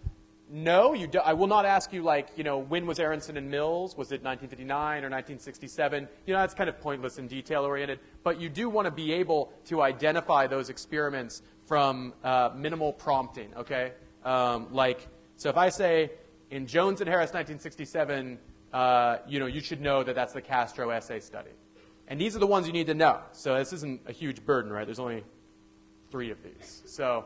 No, you do. I will not ask you, when was Aronson and Mills? Was it 1959 or 1967? That's kind of pointless and detail-oriented. But you do want to be able to identify those experiments from minimal prompting, okay? So if I say, in Jones and Harris 1967, you should know that that's the Castro essay study. And these are the ones you need to know. So this isn't a huge burden, right? There's only 3 of these. So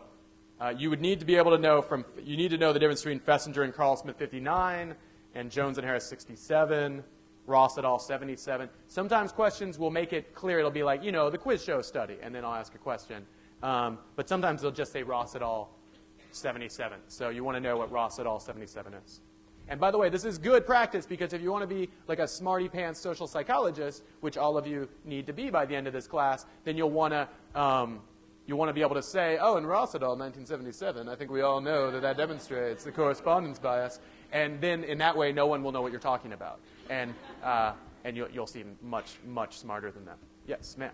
you would need to be able to know you need to know the difference between Fessinger and Carl Smith 59 and Jones and Harris 67, Ross et al. 77. Sometimes questions will make it clear. It'll be like, the quiz show study, and then I'll ask a question. But sometimes they'll just say Ross et al. 77. So you want to know what Ross et al. 77 is. And by the way, this is good practice because if you want to be like a smarty pants social psychologist, which all of you need to be by the end of this class, then you'll want to be able to say, oh, in Ross et al. 1977, I think we all know that demonstrates the correspondence bias. And then in that way, no one will know what you're talking about. And you'll seem much, much smarter than them. Yes, ma'am.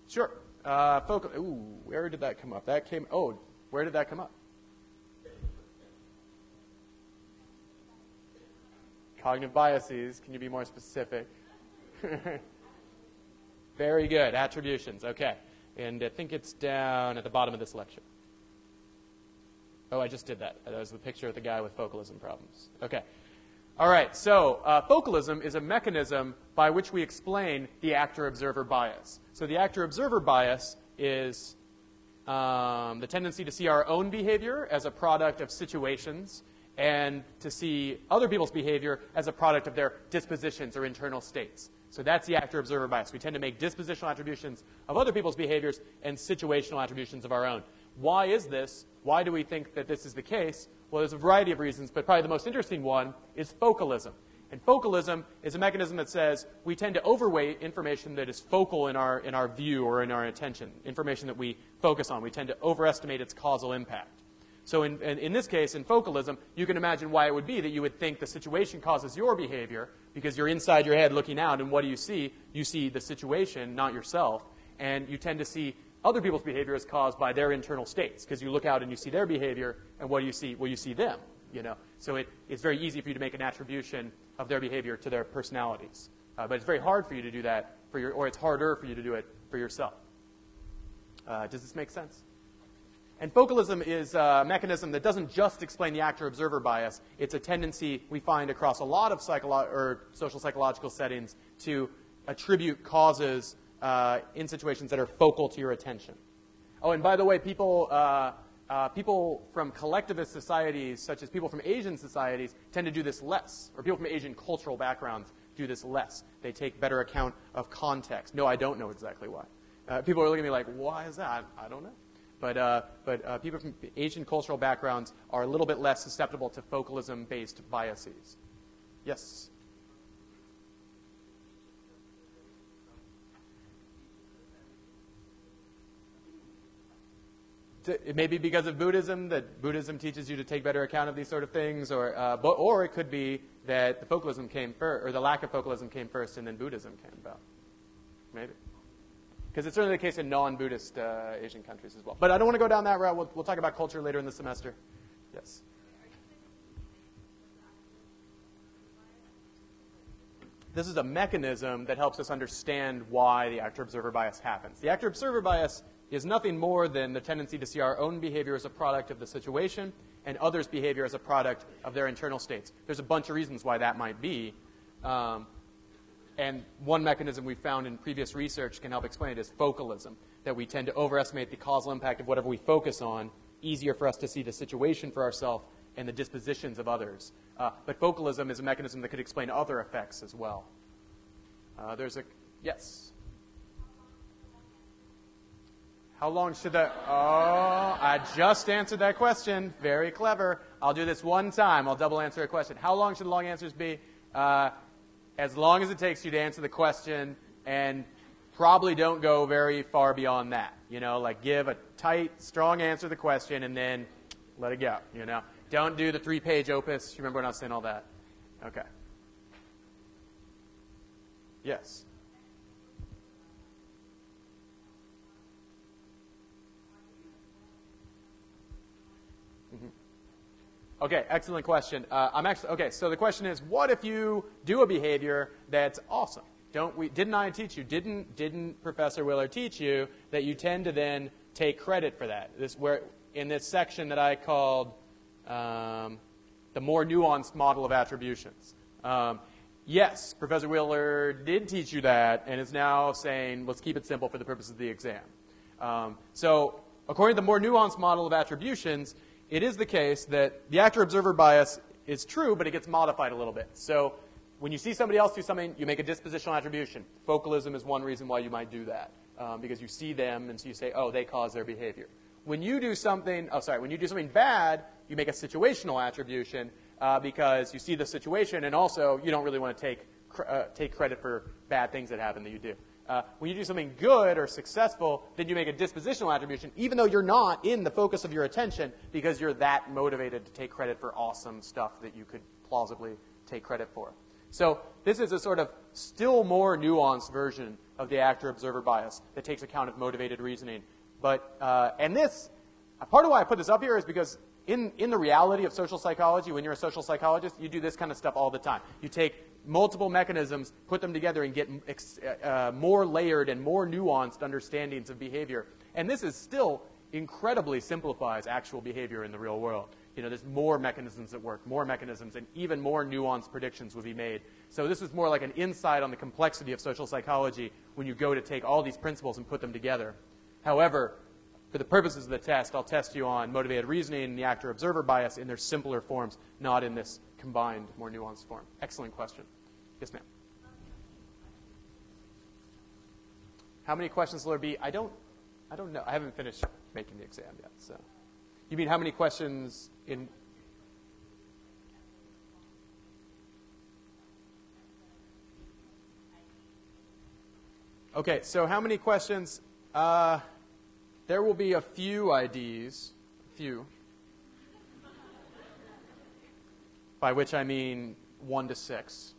Sure. Where did that come up? Where did that come up? Cognitive biases. Can you be more specific? Very good. Attributions. Okay. And I think it's down at the bottom of this lecture. Oh, I just did that. That was the picture of the guy with focalism problems. Okay. All right. So focalism is a mechanism by which we explain the actor-observer bias. So the actor-observer bias is the tendency to see our own behavior as a product of situations and to see other people's behavior as a product of their dispositions or internal states. So that's the actor-observer bias. We tend to make dispositional attributions of other people's behaviors and situational attributions of our own. Why is this? Why do we think that this is the case? Well, there's a variety of reasons, but probably the most interesting one is focalism. And focalism is a mechanism that says we tend to overweight information that is focal in our view or in our attention, information that we focus on. We tend to overestimate its causal impact. So in this case, in focalism, you can imagine why it would be that you would think the situation causes your behavior because you're inside your head looking out, and what do you see? You see the situation, not yourself, and you tend to see other people's behavior is caused by their internal states because you look out and you see their behavior, and what do you see? Well, you see them. So it's very easy for you to make an attribution of their behavior to their personalities. But it's very hard for you to do that or it's harder for you to do it for yourself. Does this make sense? And focalism is a mechanism that doesn't just explain the actor-observer bias. It's a tendency we find across a lot of social psychological settings to attribute causes in situations that are focal to your attention. Oh, and by the way, people from collectivist societies, such as people from Asian societies, tend to do this less. Or people from Asian cultural backgrounds do this less. They take better account of context. No, I don't know exactly why. People are looking at me like, why is that? I don't know. But people from Asian cultural backgrounds are a little bit less susceptible to focalism-based biases. Yes? It may be because of Buddhism, that Buddhism teaches you to take better account of these sort of things, or it could be that the focalism came first, or the lack of focalism came first, and then Buddhism came about. Maybe. Because it's certainly the case in non-Buddhist Asian countries as well. But I don't want to go down that route. We'll talk about culture later in the semester. Yes. This is a mechanism that helps us understand why the actor-observer bias happens. The actor-observer bias is nothing more than the tendency to see our own behavior as a product of the situation and others' behavior as a product of their internal states. There's a bunch of reasons why that might be. And one mechanism we found in previous research can help explain it is focalism, that we tend to overestimate the causal impact of whatever we focus on, easier for us to see the situation for ourselves and the dispositions of others. But focalism is a mechanism that could explain other effects as well. Yes? How long should I just answered that question. Very clever. I'll do this one time. I'll double answer a question. How long should the long answers be? As long as it takes you to answer the question, and probably don't go very far beyond that. Like give a tight, strong answer to the question, and then let it go, Don't do the 3-page opus. You remember when I was saying all that? Okay. Yes. Okay, excellent question. So the question is, what if you do a behavior that's awesome? Didn't I teach you? Didn't Professor Willer teach you that you tend to then take credit for that? In this section that I called the more nuanced model of attributions. Yes, Professor Willer did teach you that, and is now saying, let's keep it simple for the purposes of the exam. So according to the more nuanced model of attributions, it is the case that the actor-observer bias is true, but it gets modified a little bit. So when you see somebody else do something, you make a dispositional attribution. Focalism is one reason why you might do that, because you see them, and so you say, oh, they caused their behavior. When you do something bad, you make a situational attribution, because you see the situation, and also you don't really want to take credit for bad things that happen that you do. When you do something good or successful, then you make a dispositional attribution, even though you're not in the focus of your attention, because you're that motivated to take credit for awesome stuff that you could plausibly take credit for. So this is a sort of still more nuanced version of the actor-observer bias that takes account of motivated reasoning. But and this, part of why I put this up here is because in the reality of social psychology, when you're a social psychologist, you do this kind of stuff all the time. You take multiple mechanisms, put them together, and get more layered and more nuanced understandings of behavior. And this is still incredibly simplifies actual behavior in the real world. There's more mechanisms that work, more mechanisms, and even more nuanced predictions would be made. So this is more like an insight on the complexity of social psychology when you go to take all these principles and put them together. However, for the purposes of the test, I'll test you on motivated reasoning and the actor-observer bias in their simpler forms, not in this combined, more nuanced form. Excellent question. Yes, ma'am. How many questions will there be? I don't know. I haven't finished making the exam yet. So, you mean how many questions in? Okay, so how many questions? There will be a few IDs, by which I mean 1 to 6.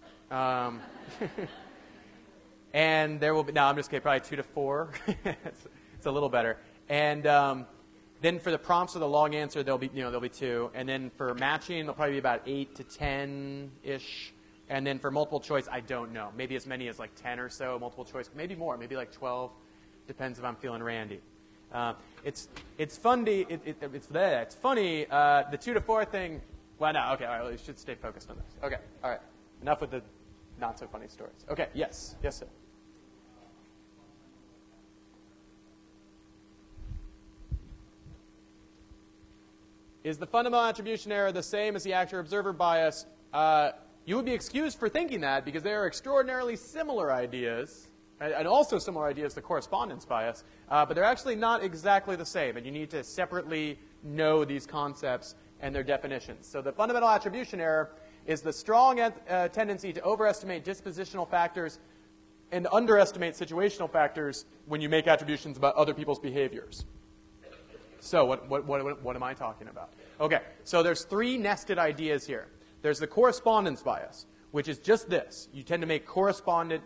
And there will be, no, I'm just kidding, probably 2 to 4. it's a little better. And then for the prompts or the long answer, there'll be 2. And then for matching, there'll probably be about 8 to 10-ish. And then for multiple choice, I don't know. Maybe as many as like 10 or so multiple choice. Maybe more. Maybe like 12. Depends if I'm feeling randy. It's funny. It's funny. The 2 to 4 thing. Well, no. Okay. All right. We should stay focused on this. Okay. All right. Enough with the not so funny stories. Okay. Yes. Yes, sir. Is the fundamental attribution error the same as the actor-observer bias? You would be excused for thinking that because they are extraordinarily similar ideas, and also similar ideas to correspondence bias, but they're actually not exactly the same, and you need to separately know these concepts and their definitions. So the fundamental attribution error is the strong tendency to overestimate dispositional factors and underestimate situational factors when you make attributions about other people's behaviors. So what am I talking about? Okay, so there's 3 nested ideas here. There's the correspondence bias, which is just this. You tend to make correspondent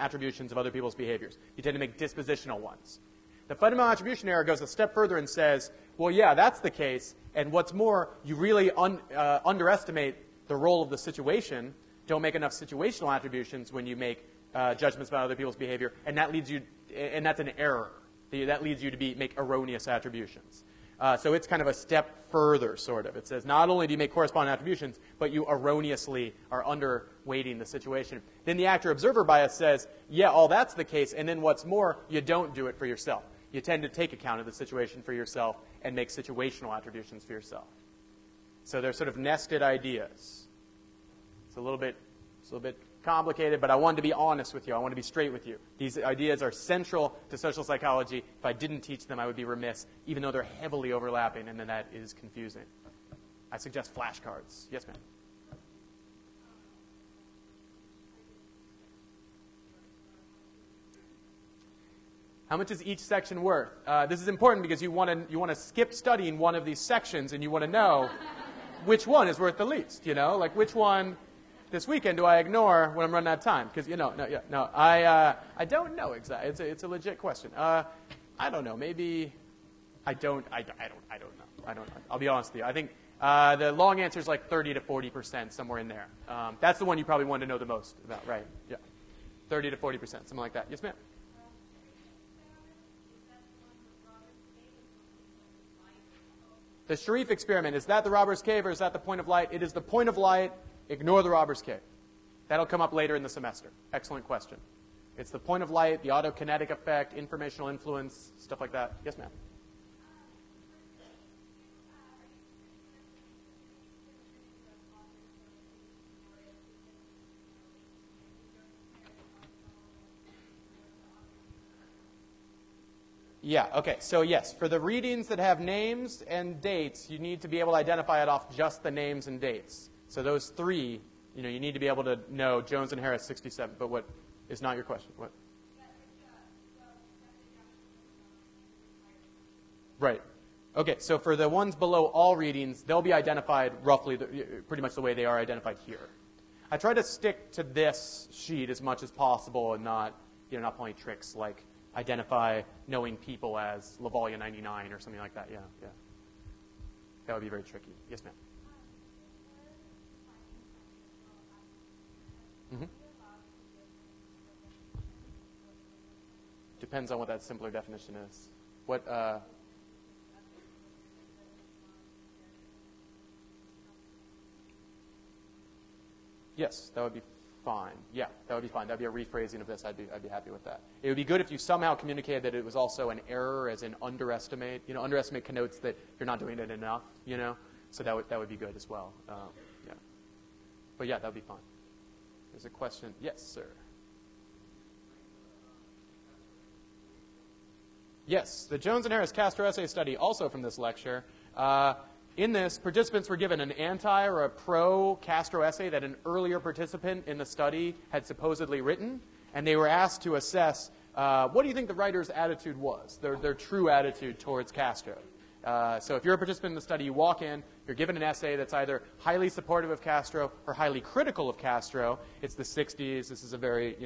attributions of other people's behaviors. You tend to make dispositional ones. The fundamental attribution error goes a step further and says, well, yeah, that's the case. And what's more, you really underestimate the role of the situation. Don't make enough situational attributions when you make judgments about other people's behavior. And that leads you, and that's an error. That leads you to make erroneous attributions. So it's kind of a step further, sort of. It says not only do you make corresponding attributions, but you erroneously are underweighting the situation. Then the actor-observer bias says, yeah, all that's the case, and then what's more, you don't do it for yourself. You tend to take account of the situation for yourself and make situational attributions for yourself. So they're sort of nested ideas. It's a little bit complicated, but I wanted to be honest with you. I want to be straight with you. These ideas are central to social psychology. If I didn't teach them, I would be remiss, even though they're heavily overlapping, and then that is confusing. I suggest flashcards. Yes, ma'am. How much is each section worth? This is important because you want to skip studying one of these sections, and you want to know which one is worth the least. You know, like which one this weekend do I ignore when I'm running out of time? Because I don't know exactly. It's a legit question. I don't know. Maybe I don't know. I'll be honest with you. I think the long answer is like 30 to 40%, somewhere in there. That's the one you probably want to know the most about, right? Yeah, 30 to 40%, something like that. Yes, ma'am. The Sharif experiment, is that the robber's cave or is that the point of light? It is the point of light. Ignore the robber's cave. That'll come up later in the semester. Excellent question. It's the point of light, the autokinetic effect, informational influence, stuff like that. Yes, ma'am. Yeah, okay. So yes, for the readings that have names and dates, you need to be able to identify it off just the names and dates. So those three, you need to be able to know Jones and Harris 67. But what is not your question? What? Right. Okay, so for the ones below all readings, they'll be identified roughly, pretty much the way they are identified here. I try to stick to this sheet as much as possible and not playing tricks like identify knowing people as Lavalia 99 or something like that. Yeah. That would be very tricky. Yes, ma'am. Mm-hmm. Depends on what that simpler definition is. What? Yes, that would be fine. Yeah, that would be fine. That would be a rephrasing of this. I'd be happy with that. It would be good if you somehow communicated that it was also an error, as in underestimate. Underestimate connotes that you're not doing it enough. So that would be good as well. Yeah. But yeah, that would be fine. There's a question. Yes, sir. Yes, the Jones and Harris Castro essay study, also from this lecture. In this, participants were given an anti or a pro-Castro essay that an earlier participant in the study had supposedly written, and they were asked to assess what do you think the writer's attitude was, their true attitude towards Castro. So if you're a participant in the study, you walk in, you're given an essay that's either highly supportive of Castro or highly critical of Castro. It's the 60s. This is a very,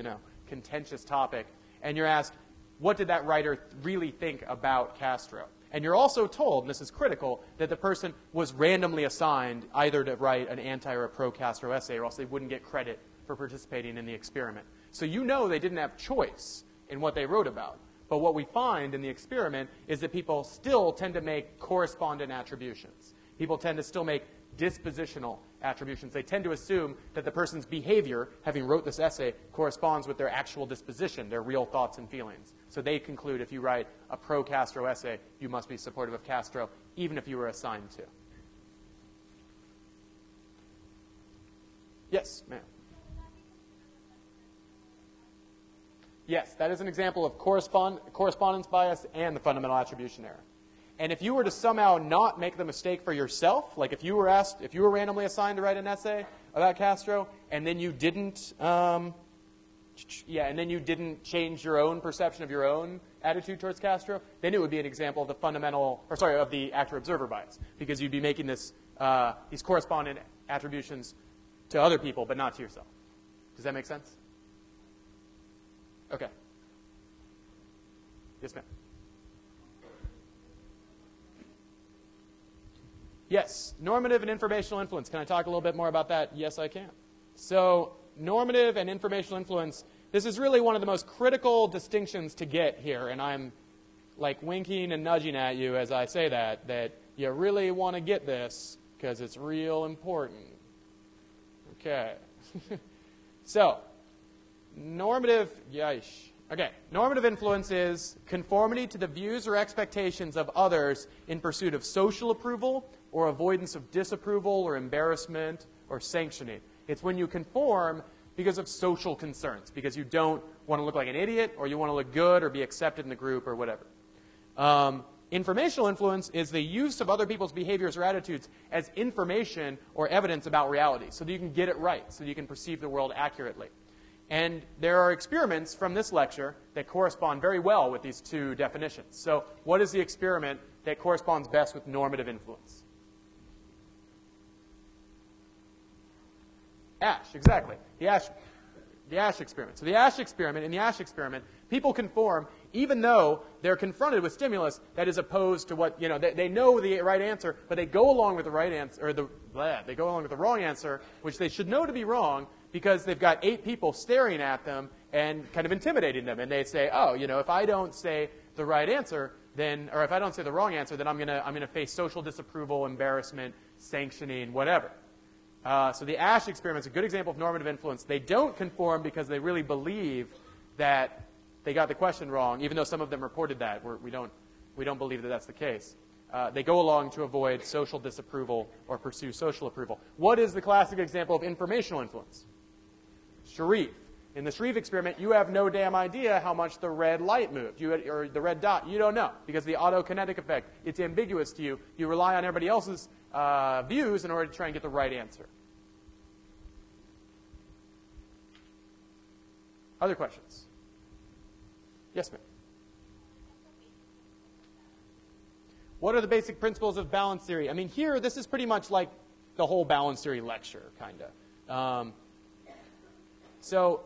contentious topic. And you're asked, what did that writer really think about Castro? And you're also told, and this is critical, that the person was randomly assigned either to write an anti or a pro-Castro essay, or else they wouldn't get credit for participating in the experiment. So they didn't have choice in what they wrote about. But what we find in the experiment is that people still tend to make correspondent attributions. People tend to still make dispositional attributions. They tend to assume that the person's behavior, having wrote this essay, corresponds with their actual disposition, their real thoughts and feelings. So they conclude if you write a pro-Castro essay, you must be supportive of Castro, even if you were assigned to. Yes, ma'am. Yes, that is an example of correspondence bias and the fundamental attribution error. And if you were to somehow not make the mistake for yourself, like if you were randomly assigned to write an essay about Castro, and then you didn't, change your own perception of your own attitude towards Castro, then it would be an example of the of the actor-observer bias, because you'd be making this these correspondent attributions to other people, but not to yourself. Does that make sense? Okay. Yes, ma'am. Yes, normative and informational influence. Can I talk a little bit more about that? Yes, I can. So normative and informational influence, this is really one of the most critical distinctions to get here, and I'm like winking and nudging at you as I say that you really want to get this because it's real important. Okay. So, normative influence is conformity to the views or expectations of others in pursuit of social approval or avoidance of disapproval or embarrassment or sanctioning. It's when you conform because of social concerns, because you don't want to look like an idiot or you want to look good or be accepted in the group or whatever. Informational influence is the use of other people's behaviors or attitudes as information or evidence about reality so that you can get it right, so that you can perceive the world accurately. And there are experiments from this lecture that correspond very well with these two definitions. So what is the experiment that corresponds best with normative influence? Ash, exactly. The Ash experiment. So the Ash experiment, in the Ash experiment, people conform even though they're confronted with stimulus that is opposed to what, they know the right answer, but they go along with the right answer, or they go along with the wrong answer, which they should know to be wrong because they've got 8 people staring at them and kind of intimidating them. And they say, oh, if I don't say the right answer, then, or if I don't say the wrong answer, then I'm gonna face social disapproval, embarrassment, sanctioning, whatever. So the Ash experiment is a good example of normative influence. They don't conform because they really believe that they got the question wrong, even though some of them reported that. We don't believe that that's the case. They go along to avoid social disapproval or pursue social approval. What is the classic example of informational influence? Sharif. In the Sharif experiment, you have no damn idea how much the red light moved, or the red dot. You don't know because the autokinetic effect, it's ambiguous to you. You rely on everybody else's views in order to try and get the right answer. Other questions? Yes, ma'am. What are the basic principles of balance theory? I mean, here, this is pretty much like the whole balance theory lecture, kind of. So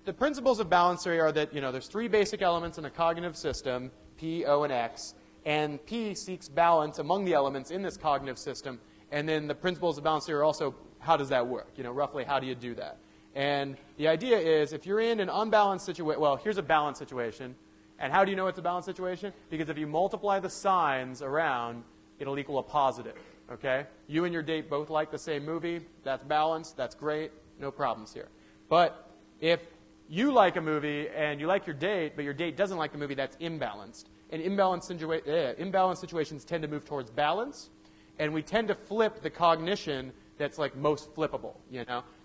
the principles of balance theory are that, there's 3 basic elements in a cognitive system, P, O, and X, and P seeks balance among the elements in this cognitive system. And then the principles of balance theory are also, how does that work? Roughly, how do you do that? And the idea is, if you're in an unbalanced situation, well, here's a balanced situation. And how do you know it's a balanced situation? Because if you multiply the signs around, it'll equal a positive, okay? You and your date both like the same movie. That's balanced. That's great. No problems here. But if you like a movie and you like your date, but your date doesn't like the movie, that's imbalanced. And imbalanced situations tend to move towards balance. And we tend to flip the cognition that's like most flippable,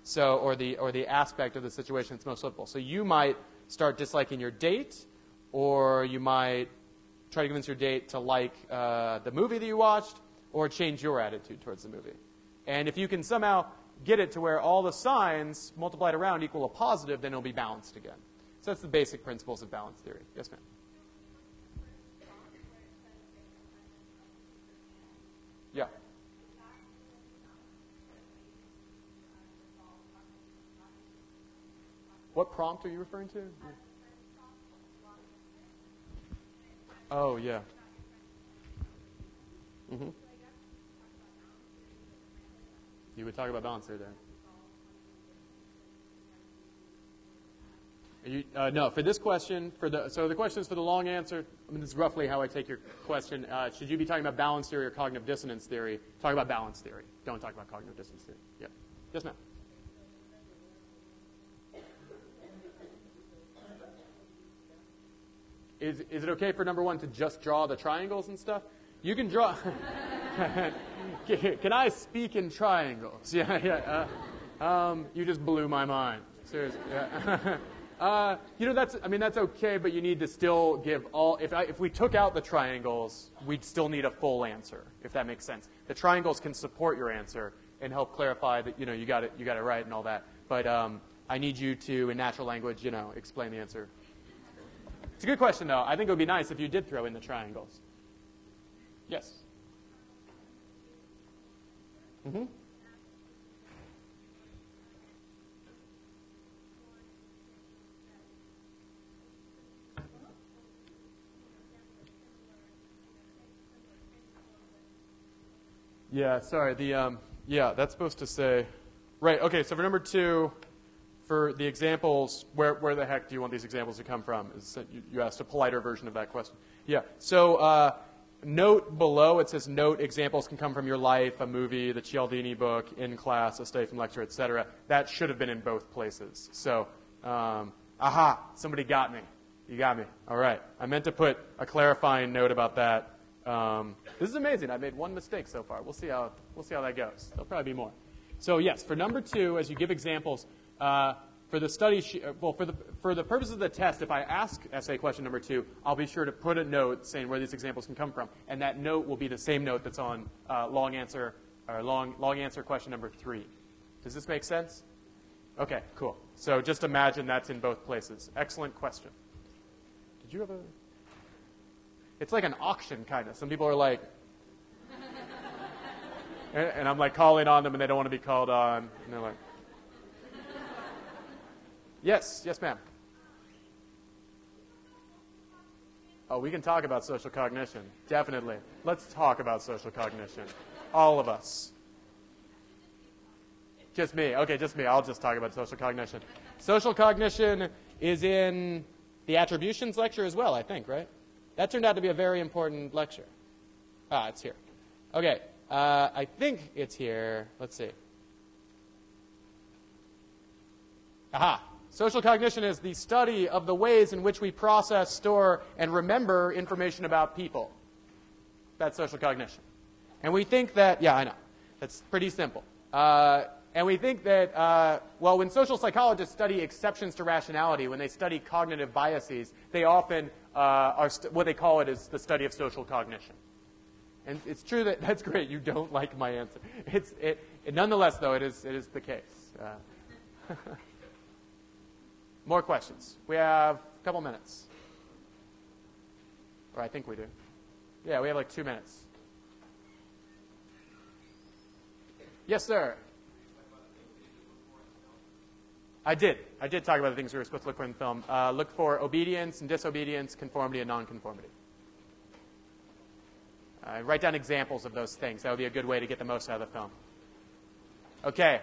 So, or the aspect of the situation that's most flippable. So you might start disliking your date, or you might try to convince your date to like the movie that you watched, or change your attitude towards the movie. And if you can somehow get it to where all the signs multiplied around equal a positive, then it'll be balanced again. So that's the basic principles of balance theory. Yes, ma'am? Yeah. What prompt are you referring to? Oh, yeah. Mm-hmm. You would talk about balance theory there. No, for this question, so the question is for the long answer. I mean, this is roughly how I take your question. Should you be talking about balance theory or cognitive dissonance theory? Talk about balance theory. Don't talk about cognitive dissonance theory. Yeah. Yes, ma'am. Is it okay for number 1 to just draw the triangles and stuff? You can draw. Can I speak in triangles? Yeah. You just blew my mind. Seriously. Yeah. That's okay, but you need to still give all. If we took out the triangles, we'd still need a full answer, if that makes sense. The triangles can support your answer and help clarify that you got it right and all that. But I need you to, in natural language, explain the answer. It's a good question, though. I think it would be nice if you did throw in the triangles. Yes. Mm-hmm. Yeah, sorry. Yeah, that's supposed to say, right. Okay, so for number 2, for the examples, where the heck do you want these examples to come from? You asked a politer version of that question. Yeah. So note below it says note examples can come from your life, a movie, the Cialdini book, in class, a study from lecture, etc. That should have been in both places. So, aha, somebody got me. You got me. All right. I meant to put a clarifying note about that. This is amazing. I made one mistake so far. We'll see how that goes. There'll probably be more. So yes, for number 2, as you give examples, for the study, for the purposes of the test, if I ask essay question number 2, I'll be sure to put a note saying where these examples can come from, and that note will be the same note that's on long answer question number 3. Does this make sense? Okay, cool. So just imagine that's in both places. Excellent question. Did you have a? It's like an auction, kind of. Some people are like, and I'm like calling on them, and they don't want to be called on, and they're like, yes, ma'am. Oh, we can talk about social cognition, definitely. Let's talk about social cognition, all of us. Just me. Okay, just me. I'll just talk about social cognition. Social cognition is in the attributions lecture as well, I think, right? That turned out to be a very important lecture. Ah, it's here. Okay, I think it's here. Let's see. Aha. Social cognition is the study of the ways in which we process, store, and remember information about people. That's social cognition. And we think that, yeah, I know. That's pretty simple. And we think that, well, when social psychologists study exceptions to rationality, when they study cognitive biases, they often what they call it is the study of social cognition. And it's true that that's great. You don't like my answer. Nonetheless, though, it is the case. More questions. We have a couple minutes. Or I think we do. Yeah, we have like 2 minutes. Yes, sir. I did talk about the things we were supposed to look for in the film. Look for obedience and disobedience, conformity and nonconformity. Write down examples of those things. That would be a good way to get the most out of the film. Okay.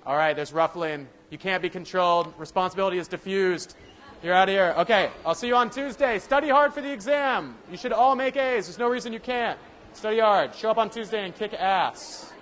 All right, there's ruffling. You can't be controlled. Responsibility is diffused. You're out of here. Okay, I'll see you on Tuesday. Study hard for the exam. You should all make A's. There's no reason you can't. Study hard. Show up on Tuesday and kick ass.